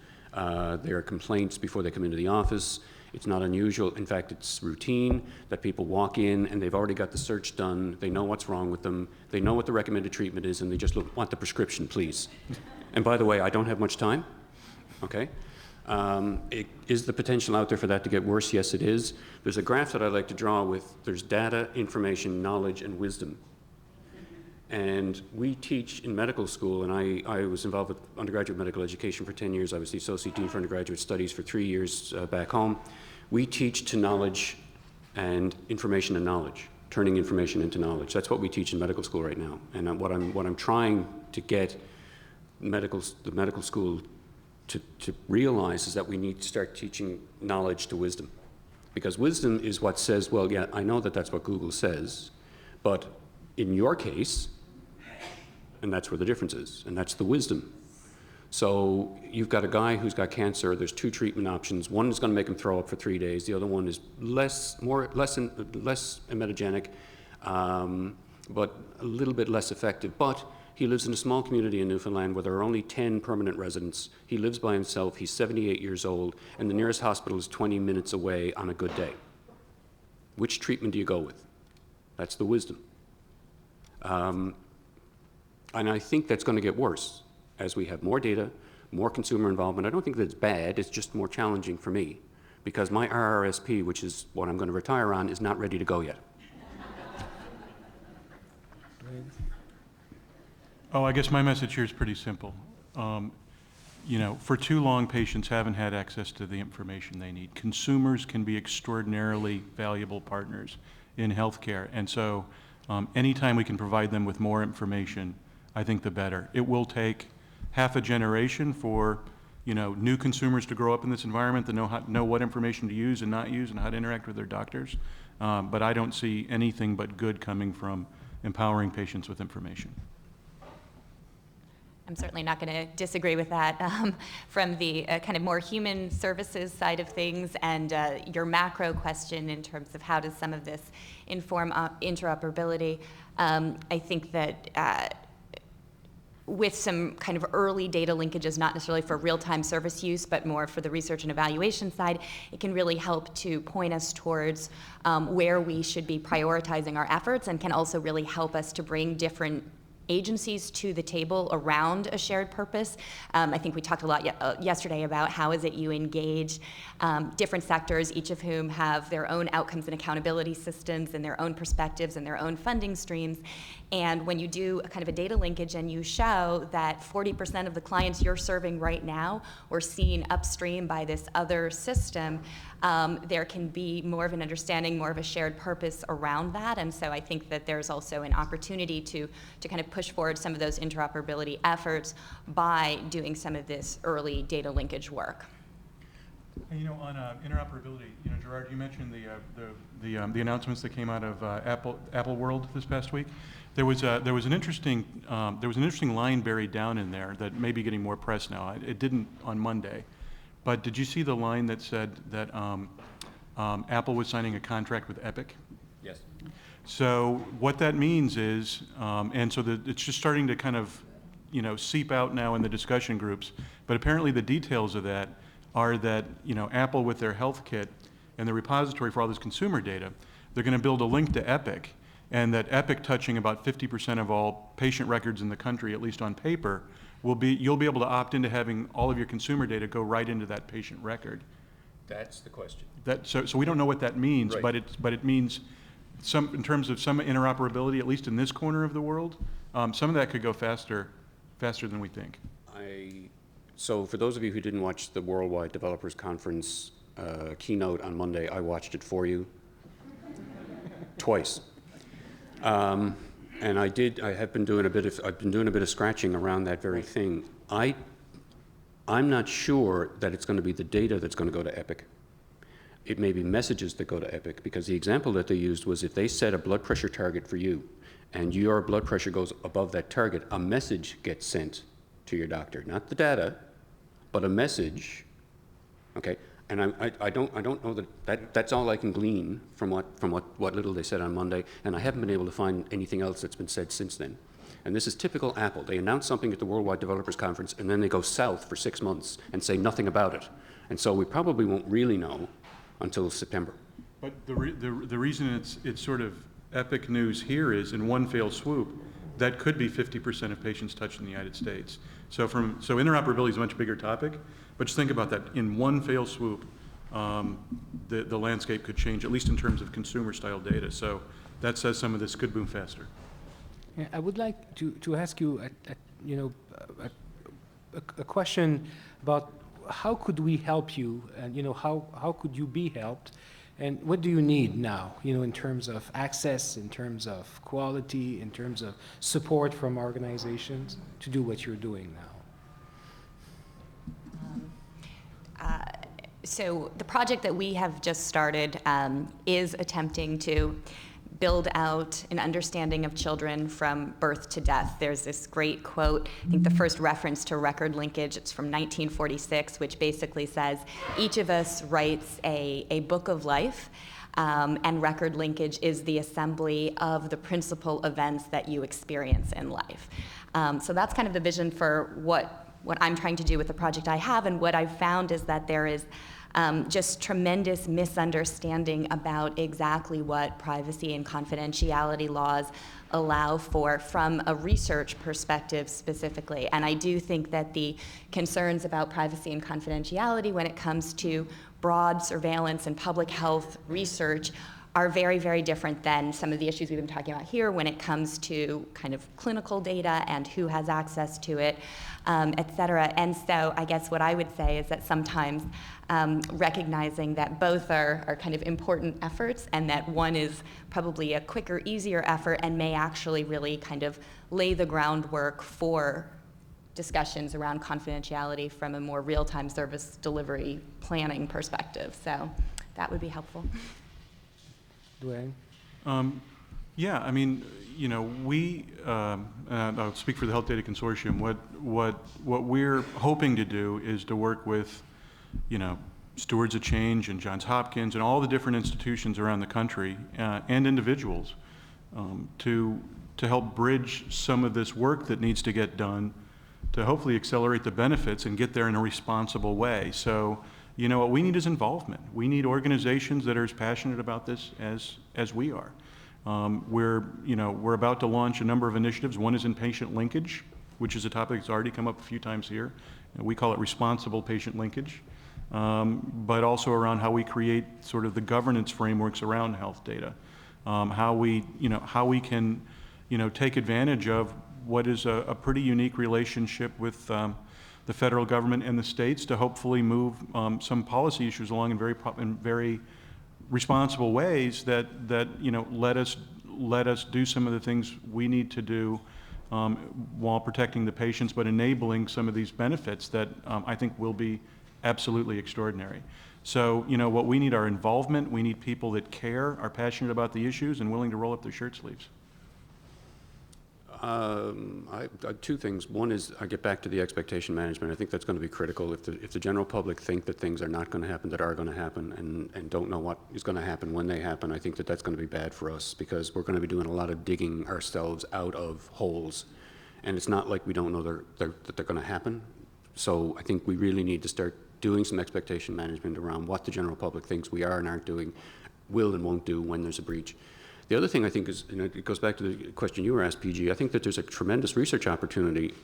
their complaints before they come into the office. It's not unusual. In fact, it's routine that people walk in and they've already got the search done. They know what's wrong with them. They know what the recommended treatment is, and they just want the prescription, please. And by the way, I don't have much time. Okay. Is the potential out there for that to get worse? Yes, it is. There's a graph that I like to draw with, there's data, information, knowledge, and wisdom. And we teach in medical school, and I was involved with undergraduate medical education for 10 years. I was the associate dean for undergraduate studies for 3 years back home. We teach to knowledge and information and knowledge, turning information into knowledge. That's what we teach in medical school right now. And what I'm trying to get the medical school to realize is that we need to start teaching knowledge to wisdom. Because wisdom is what says, well, yeah, I know that that's what Google says, but in your case, and that's where the difference is, and that's the wisdom. So you've got a guy who's got cancer, there's 2 treatment options. One is going to make him throw up for 3 days, the other one is less emetogenic, but a little bit less effective. But he lives in a small community in Newfoundland where there are only 10 permanent residents. He lives by himself, he's 78 years old, and the nearest hospital is 20 minutes away on a good day. Which treatment do you go with? That's the wisdom. And I think that's going to get worse as we have more data, more consumer involvement. I don't think that's bad, it's just more challenging for me because my RRSP, which is what I'm going to retire on, is not ready to go yet. Oh, I guess my message here is pretty simple. You know, for too long, patients haven't had access to the information they need. Consumers can be extraordinarily valuable partners in healthcare, and so anytime we can provide them with more information, I think the better. It will take half a generation for, you know, new consumers to grow up in this environment, to know what information to use and not use and how to interact with their doctors. But I don't see anything but good coming from empowering patients with information. I'm certainly not going to disagree with that. From the kind of more human services side of things and your macro question in terms of how does some of this inform interoperability, I think that with some kind of early data linkages, not necessarily for real-time service use, but more for the research and evaluation side, it can really help to point us towards where we should be prioritizing our efforts and can also really help us to bring different agencies to the table around a shared purpose. I think we talked a lot yesterday about how is it you engage different sectors, each of whom have their own outcomes and accountability systems and their own perspectives and their own funding streams. And when you do a kind of a data linkage and you show that 40% of the clients you're serving right now were seen upstream by this other system, there can be more of an understanding, more of a shared purpose around that. And so I think that there's also an opportunity to kind of push forward some of those interoperability efforts by doing some of this early data linkage work. And, you know, on interoperability, you know, Gerard, you mentioned the announcements that came out of Apple World this past week. There was an interesting line buried down in there that may be getting more press now. It didn't on Monday, but did you see the line that said that Apple was signing a contract with Epic? Yes. So what that means is, and so it's just starting to kind of, you know, seep out now in the discussion groups. But apparently the details of that are that, you know, Apple with their health kit and the repository for all this consumer data, they're going to build a link to Epic, and that Epic, touching about 50% of all patient records in the country, at least on paper, you'll be able to opt into having all of your consumer data go right into that patient record. That's the question. So we don't know what that means, Right. but it means some, in terms of some interoperability, at least in this corner of the world, some of that could go faster than we think. So for those of you who didn't watch the Worldwide Developers Conference keynote on Monday, I watched it for you twice. And I've been doing a bit of scratching around that very thing. I'm not sure that it's going to be the data that's going to go to Epic. It may be messages that go to Epic, because the example that they used was if they set a blood pressure target for you and your blood pressure goes above that target, a message gets sent to your doctor. Not the data, but a message. Okay, And I don't know that's all I can glean from what little they said on Monday, and I haven't been able to find anything else that's been said since then. And this is typical Apple. They announce something at the Worldwide Developers Conference, and then they go south for 6 months and say nothing about it. And so we probably won't really know until September. But the reason it's sort of epic news here is in one fell swoop, that could be 50% of patients touched in the United States. So interoperability is a much bigger topic, but just think about that. In one fell swoop, the landscape could change, at least in terms of consumer-style data. So that says some of this could boom faster. Yeah, I would like to ask you, a question about how could we help you, and how could you be helped, and what do you need now, in terms of access, in terms of quality, in terms of support from organizations to do what you're doing now? So the project that we have just started is attempting to build out an understanding of children from birth to death. There's this great quote, I think the first reference to record linkage, it's from 1946, which basically says, each of us writes a book of life, and record linkage is the assembly of the principal events that you experience in life. So that's kind of the vision for what I'm trying to do with the project I have, and what I've found is that there is just tremendous misunderstanding about exactly what privacy and confidentiality laws allow for from a research perspective specifically. And I do think that the concerns about privacy and confidentiality when it comes to broad surveillance and public health research are very, very different than some of the issues we've been talking about here when it comes to kind of clinical data and who has access to it, et cetera. And so I guess what I would say is that sometimes recognizing that both are kind of important efforts, and that one is probably a quicker, easier effort and may actually really kind of lay the groundwork for discussions around confidentiality from a more real-time service delivery planning perspective. So that would be helpful. Dwayne? Yeah, I mean, we, and I'll speak for the Health Data Consortium, what we're hoping to do is to work with, Stewards of Change and Johns Hopkins and all the different institutions around the country and individuals to help bridge some of this work that needs to get done to hopefully accelerate the benefits and get there in a responsible way. So, what we need is involvement. We need organizations that are as passionate about this as we are. We're about to launch a number of initiatives. One is in patient linkage, which is a topic that's already come up a few times here. We call it responsible patient linkage, but also around how we create sort of the governance frameworks around health data, how we can, take advantage of what is a pretty unique relationship with the federal government and the states to hopefully move some policy issues along in very responsible ways that let us do some of the things we need to do while protecting the patients, but enabling some of these benefits that I think will be absolutely extraordinary. So, what we need are involvement. We need people that care, are passionate about the issues, and willing to roll up their shirt sleeves. Two things. One is I get back to the expectation management. I think that's going to be critical. If the general public think that things are not going to happen, that are going to happen, and don't know what is going to happen when they happen, I think that that's going to be bad for us, because we're going to be doing a lot of digging ourselves out of holes. And it's not like we don't know that they're going to happen. So I think we really need to start doing some expectation management around what the general public thinks we are and aren't doing, will and won't do when there's a breach. The other thing I think is, it goes back to the question you were asked, PG, I think that there's a tremendous research opportunity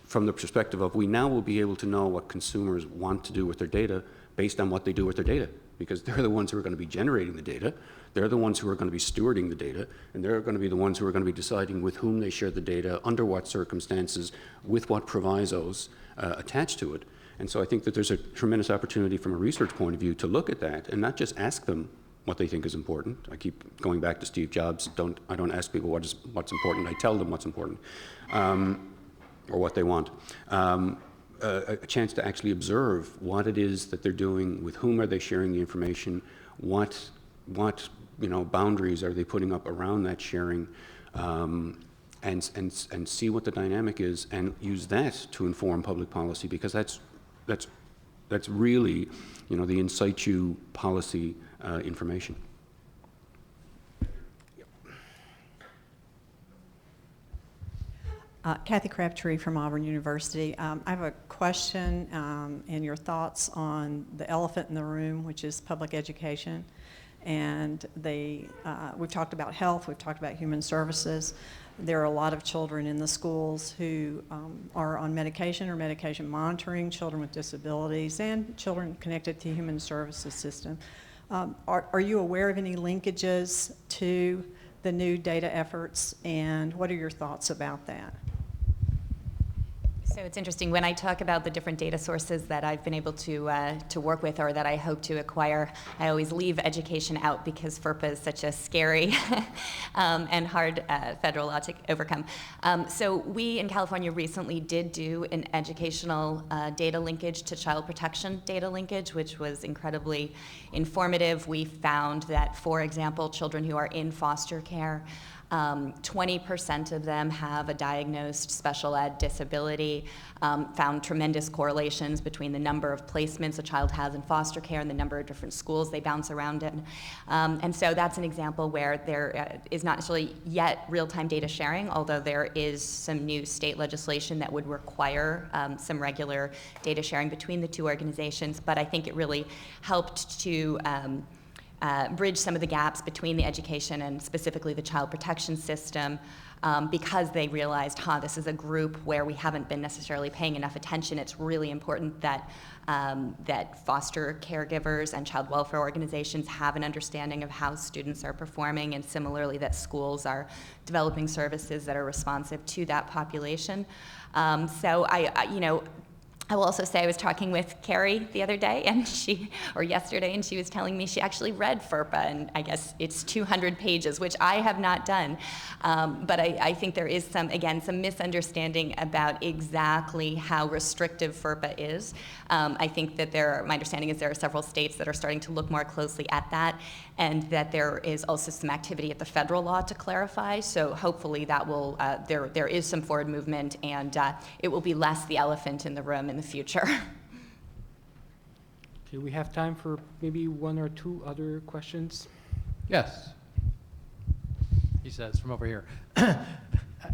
from the perspective of we now will be able to know what consumers want to do with their data based on what they do with their data, because they're the ones who are going to be generating the data, they're the ones who are going to be stewarding the data, and they're going to be the ones who are going to be deciding with whom they share the data, under what circumstances, with what provisos attached to it. And so I think that there's a tremendous opportunity from a research point of view to look at that and not just ask them what they think is important. I keep going back to Steve Jobs. I don't ask people what's important. I tell them what's important, or what they want. A chance to actually observe what it is that they're doing, with whom are they sharing the information, what boundaries are they putting up around that sharing, and see what the dynamic is, and use that to inform public policy, because that's that's really, the in situ policy information. Kathy Crabtree from Auburn University. I have a question and your thoughts on the elephant in the room, which is public education. And we've talked about health, we've talked about human services. There are a lot of children in the schools who are on medication or medication monitoring, children with disabilities, and children connected to human services system. Are you aware of any linkages to the new data efforts, and what are your thoughts about that? So it's interesting, when I talk about the different data sources that I've been able to work with or that I hope to acquire, I always leave education out because FERPA is such a scary and hard federal law to overcome. So we in California recently did do an educational data linkage to child protection data linkage, which was incredibly informative. We found that, for example, children who are in foster care, 20% of them have a diagnosed special ed disability, found tremendous correlations between the number of placements a child has in foster care and the number of different schools they bounce around in. And so that's an example where there is not necessarily yet real-time data sharing, although there is some new state legislation that would require some regular data sharing between the two organizations. But I think it really helped to bridge some of the gaps between the education and specifically the child protection system, because they realized, this is a group where we haven't been necessarily paying enough attention. It's really important that that foster caregivers and child welfare organizations have an understanding of how students are performing, and similarly that schools are developing services that are responsive to that population. So I will also say I was talking with Carrie the other day, or yesterday, and she was telling me she actually read FERPA, and I guess it's 200 pages, which I have not done. But I think there is some misunderstanding about exactly how restrictive FERPA is. I think that my understanding is there are several states that are starting to look more closely at that, and that there is also some activity at the federal law to clarify. So hopefully that will, there is some forward movement, and it will be less the elephant in the room in the future. Okay, we have time for maybe one or two other questions. Yes. He says from over here.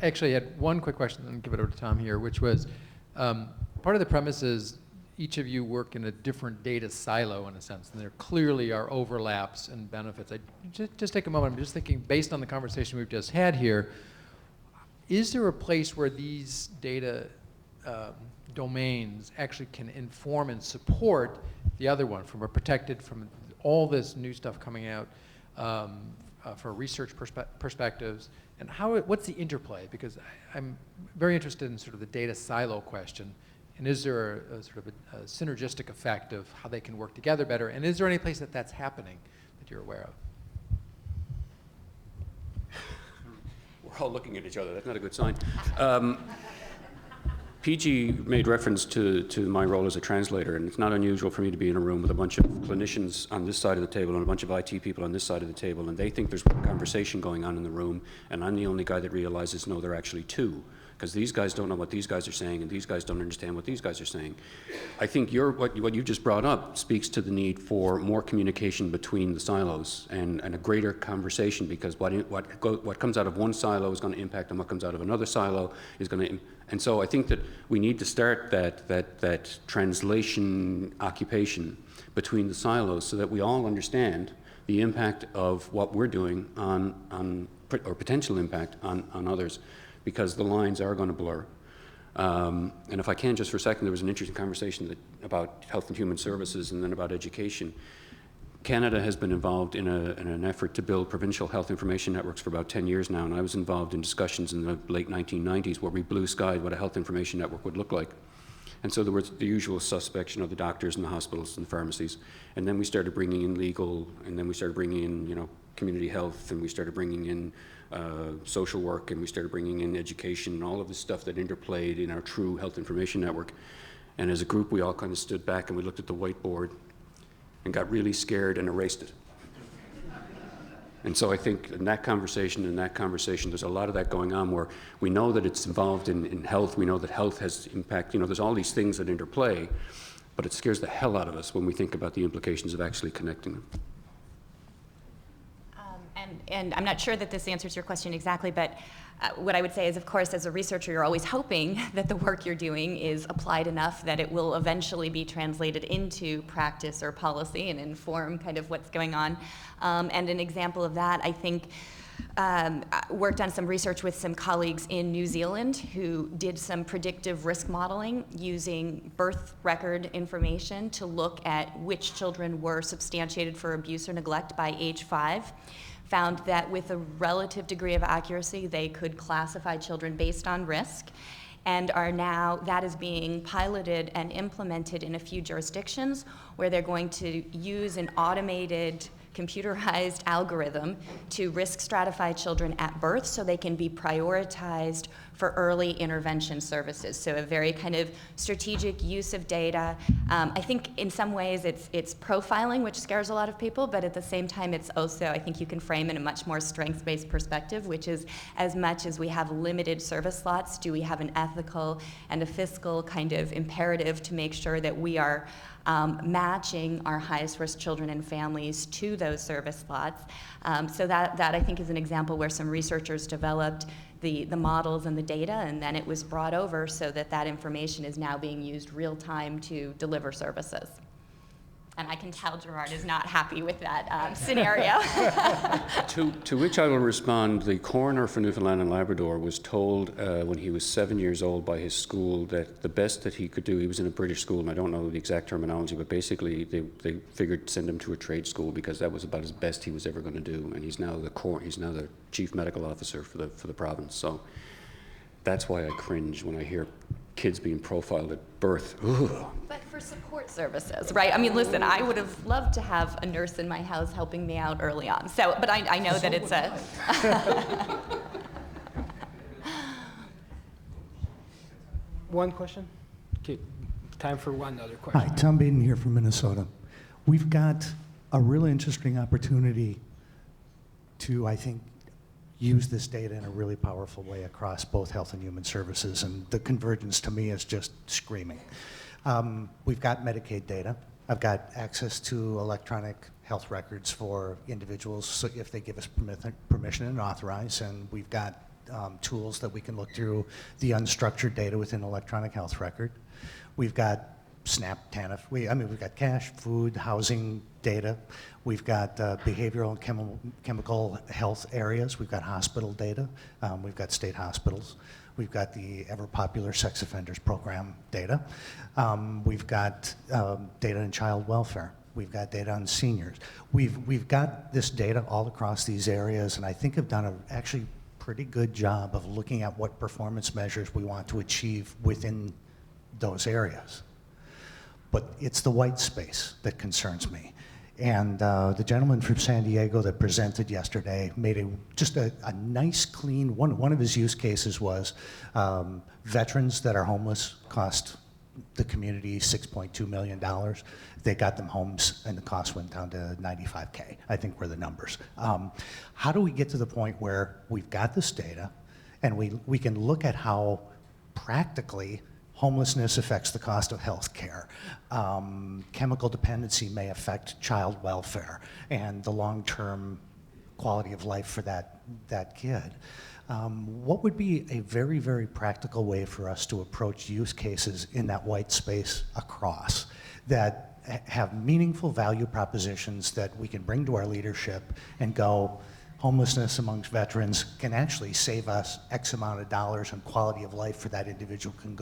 Actually, I had one quick question, and give it over to Tom here, which was part of the premise is each of you work in a different data silo in a sense, and there clearly are overlaps and benefits. Just take a moment. I'm just thinking, based on the conversation we've just had here, is there a place where these data domains actually can inform and support the other one from all this new stuff coming out for research perspectives, and what's the interplay? Because I'm very interested in sort of the data silo question, and is there a sort of a synergistic effect of how they can work together better, and is there any place that's happening that you're aware of? We're all looking at each other. That's not a good sign. PG made reference to my role as a translator, and it's not unusual for me to be in a room with a bunch of clinicians on this side of the table and a bunch of IT people on this side of the table, and they think there's one conversation going on in the room, and I'm the only guy that realizes, no, there are actually two, because these guys don't know what these guys are saying, and these guys don't understand what these guys are saying. I think what you just brought up speaks to the need for more communication between the silos and a greater conversation, because what comes out of one silo is going to impact on what comes out of another silo is going to. And so I think that we need to start that translation occupation between the silos so that we all understand the impact of what we're doing or potential impact on others, because the lines are going to blur. And if I can just for a second, there was an interesting conversation about health and human services and then about education. Canada has been involved in an effort to build provincial health information networks for about 10 years now, and I was involved in discussions in the late 1990s where we blue-skied what a health information network would look like. And so there was the usual suspects, the doctors and the hospitals and the pharmacies, and then we started bringing in legal, and then we started bringing in, community health, and we started bringing in social work, and we started bringing in education, and all of the stuff that interplayed in our true health information network. And as a group, we all kind of stood back and we looked at the whiteboard and got really scared and erased it. And so I think in that conversation, there's a lot of that going on where we know that it's involved in health. We know that health has impact. There's all these things that interplay. but it scares the hell out of us when we think about the implications of actually connecting them. And I'm not sure that this answers your question exactly, but what I would say is, of course, as a researcher, you're always hoping that the work you're doing is applied enough that it will eventually be translated into practice or policy and inform kind of what's going on. And an example of that, I think, worked on some research with some colleagues in New Zealand who did some predictive risk modeling using birth record information to look at which children were substantiated for abuse or neglect by age 5. Found that with a relative degree of accuracy, they could classify children based on risk, and are now, that is being piloted and implemented in a few jurisdictions where they're going to use an automated computerized algorithm to risk stratify children at birth so they can be prioritized for early intervention services. So a very kind of strategic use of data. I think in some ways it's profiling, which scares a lot of people, but at the same time it's also, I think you can frame in a much more strengths-based perspective, which is as much as we have limited service slots, do we have an ethical and a fiscal kind of imperative to make sure that we are matching our highest risk children and families to those service slots. So that I think is an example where some researchers developed the models and the data, and then it was brought over so that that information is now being used real time to deliver services. And I can tell Gerard is not happy with that scenario. To which I will respond, the coroner for Newfoundland and Labrador was told when he was 7 years old by his school that the best that he could do, he was in a British school, and I don't know the exact terminology, but basically they figured send him to a trade school because that was about as best he was ever going to do, and he's now the chief medical officer for the province. So that's why I cringe when I hear kids being profiled at birth. Ugh. But for support services, right? I mean, listen, I would have loved to have a nurse in my house helping me out early on. So, but I know that it's a... One question? Okay, time for one other question. Hi, Tom Baden here from Minnesota. We've got a really interesting opportunity to, I think, use this data in a really powerful way across both health and human services, and the convergence to me is just screaming. We've got Medicaid data. I've got access to electronic health records for individuals, so if they give us permission and authorize, and we've got tools that we can look through the unstructured data within electronic health record. We've got SNAP, TANF, we've got cash, food, housing data. We've got behavioral and chemical health areas. We've got hospital data. We've got state hospitals. We've got the ever-popular sex offenders program data. We've got data in child welfare. We've got data on seniors. We've got this data all across these areas, and I think have done a actually pretty good job of looking at what performance measures we want to achieve within those areas. But it's the white space that concerns me. And the gentleman from San Diego that presented yesterday made just a nice, clean, one of his use cases was veterans that are homeless cost the community $6.2 million. They got them homes and the cost went down to $95K, I think were the numbers. How do we get to the point where we've got this data and we can look at how practically homelessness affects the cost of health care. Chemical dependency may affect child welfare and the long-term quality of life for that kid. What would be a very, very practical way for us to approach use cases in that white space across that have meaningful value propositions that we can bring to our leadership and go, homelessness amongst veterans can actually save us X amount of dollars, and quality of life for that individual can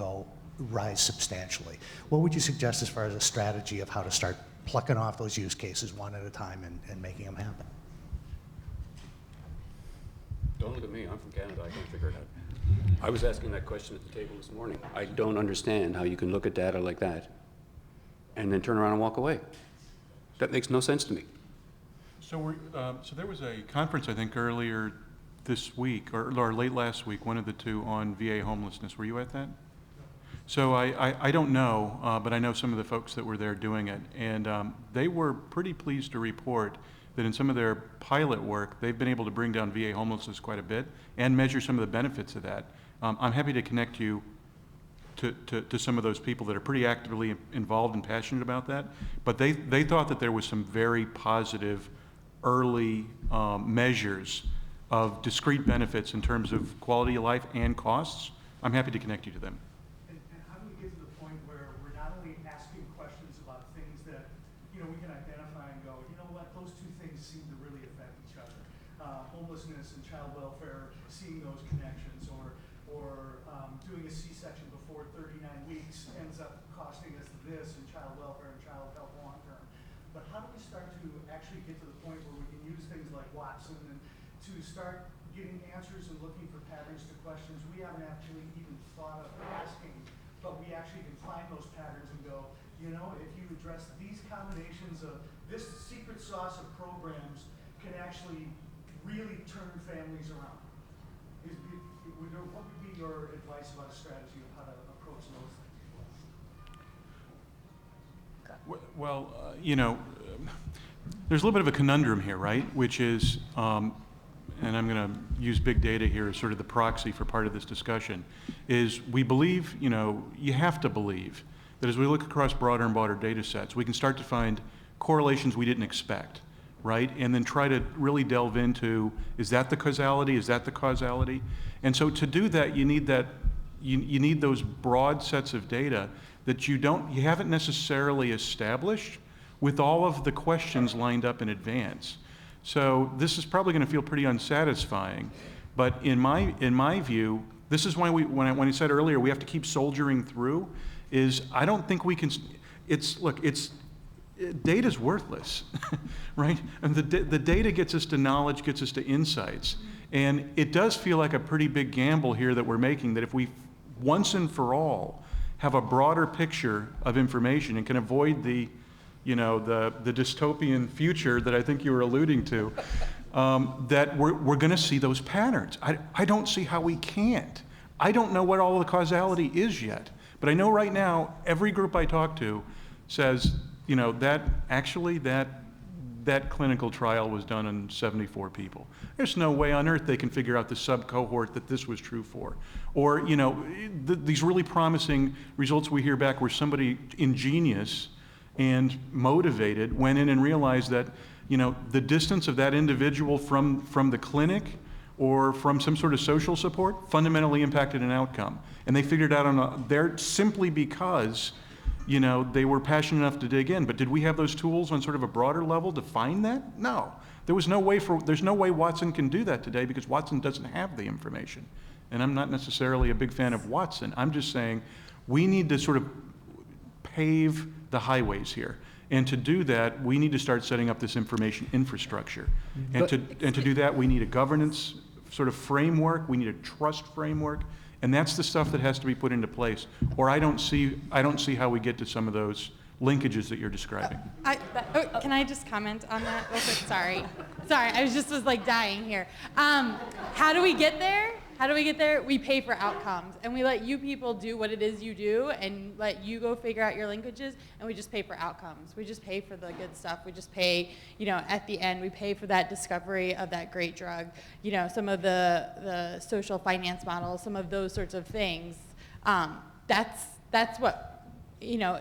rise substantially. What would you suggest as far as a strategy of how to start plucking off those use cases one at a time and making them happen? Don't look at me, I'm from Canada, I can't figure it out. I was asking that question at the table this morning. I don't understand how you can look at data like that and then turn around and walk away. That makes no sense to me. So so there was a conference, I think, earlier this week, or late last week, one of the two, on VA homelessness. Were you at that? So I don't know, but I know some of the folks that were there doing it, and they were pretty pleased to report that in some of their pilot work, they've been able to bring down VA homelessness quite a bit and measure some of the benefits of that. I'm happy to connect you to some of those people that are pretty actively involved and passionate about that. But they thought that there was some very positive early measures of discrete benefits in terms of quality of life and costs. I'm happy to connect you to them. And how do we get to the point where we're not only asking questions about things that, we can identify and go, you know what, those two things seem to really affect each other. Homelessness and child welfare, seeing those connections, or doing a C-section before 39 weeks ends up costing us this in child welfare and child health long term. But how do we start to actually get to the point where we can use things like Watson and to start getting answers and looking for patterns to questions we haven't actually even thought of asking, but we actually can find those patterns and go, if you address these combinations of this secret sauce of programs can actually really turn families around. What would be your advice about a strategy of how to approach those things? Well, there's a little bit of a conundrum here, right? Which is, and I'm going to use big data here as sort of the proxy for part of this discussion, is we believe, you have to believe that as we look across broader and broader data sets, we can start to find correlations we didn't expect, right? And then try to really delve into, is that the causality? Is that the causality? And so to do that, you need you need those broad sets of data that you haven't necessarily established with all of the questions lined up in advance. So this is probably going to feel pretty unsatisfying, but in my view, this is why when I said earlier we have to keep soldiering through, is I don't think we can. Data's worthless, right? And the data gets us to knowledge, gets us to insights, and it does feel like a pretty big gamble here that we're making. That if we once and for all have a broader picture of information and can avoid the dystopian future that I think you were alluding to, that we're going to see those patterns. I don't see how we can't. I don't know what all the causality is yet, but I know right now every group I talk to says, that clinical trial was done on 74 people. There's no way on earth they can figure out the sub-cohort that this was true for. Or, these really promising results we hear back where somebody ingenious and motivated went in and realized that, the distance of that individual from the clinic or from some sort of social support fundamentally impacted an outcome. And they figured out simply because they were passionate enough to dig in. But did we have those tools on sort of a broader level to find that? No. There's no way Watson can do that today because Watson doesn't have the information. And I'm not necessarily a big fan of Watson. I'm just saying we need to sort of pave the highways here. And to do that, we need to start setting up this information infrastructure. And to do that, we need a governance sort of framework. We need a trust framework. And that's the stuff that has to be put into place. Or I don't see how we get to some of those linkages that you're describing. Can I just comment on that real quick? Sorry, I was like dying here. How do we get there? We pay for outcomes, and we let you people do what it is you do, and let you go figure out your linkages, and we just pay for outcomes. We just pay for the good stuff. We just pay, at the end, we pay for that discovery of that great drug. Some of the social finance models, some of those sorts of things. That's what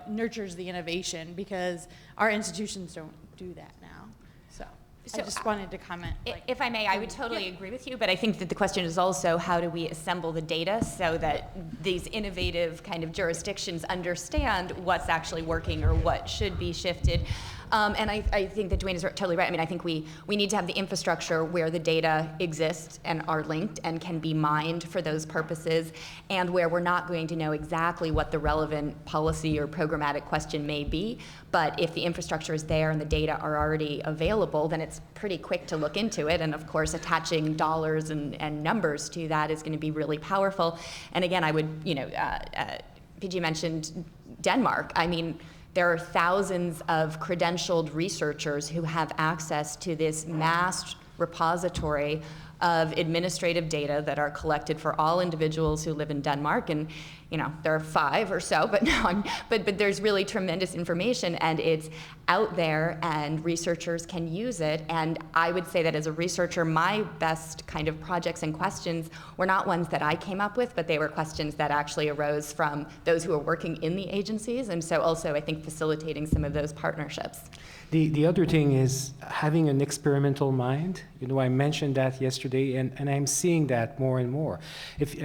nurtures the innovation, because our institutions don't do that now. So I just wanted to comment. If I may, I would totally agree with you, but I think that the question is also how do we assemble the data so that these innovative kind of jurisdictions understand what's actually working or what should be shifted. And I think that Dwayne is totally right. I mean, I think we need to have the infrastructure where the data exists and are linked and can be mined for those purposes, and where we're not going to know exactly what the relevant policy or programmatic question may be. But if the infrastructure is there and the data are already available, then it's pretty quick to look into it. And of course, attaching dollars and numbers to that is going to be really powerful. And again, I would, PG mentioned Denmark. I mean, there are thousands of credentialed researchers who have access to this mass repository of administrative data that are collected for all individuals who live in Denmark. And there are 5 or so, but no, but there's really tremendous information, and it's out there, and researchers can use it. And I would say that as a researcher, my best kind of projects and questions were not ones that I came up with, but they were questions that actually arose from those who are working in the agencies, and so also I think facilitating some of those partnerships. The other thing is having an experimental mind. I mentioned that yesterday, and I'm seeing that more and more.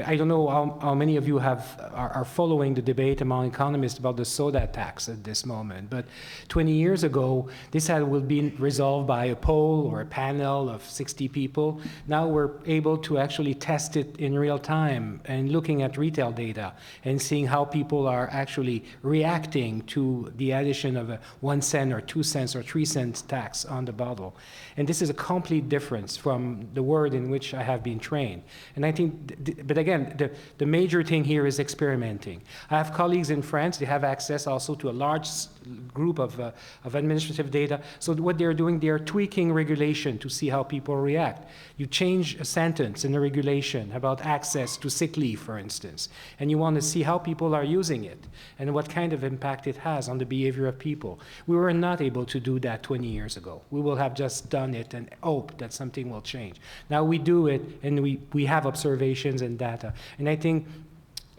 I don't know how many of you are following the debate among economists about the soda tax at this moment, but 20 years ago, this will be resolved by a poll or a panel of 60 people. Now we're able to actually test it in real time and looking at retail data and seeing how people are actually reacting to the addition of a 1 cent or 2 cents or 3 cents tax on the bottle. And this is a complete difference from the world in which I have been trained. And I think, but again, the major thing here is experimenting. I have colleagues in France, they have access also to a large group of administrative data. So what they're doing, they're tweaking regulation to see how people react. You change a sentence in a regulation about access to sick leave, for instance, and you want to see how people are using it and what kind of impact it has on the behavior of people. We were not able to do that 20 years ago. We will have just done it and hope that something will change. Now we do it, and we have observations and data. And I think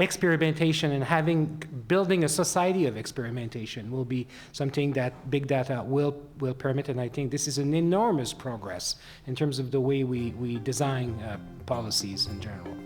experimentation and building a society of experimentation will be something that big data will permit, and I think this is an enormous progress in terms of the way we design policies in general.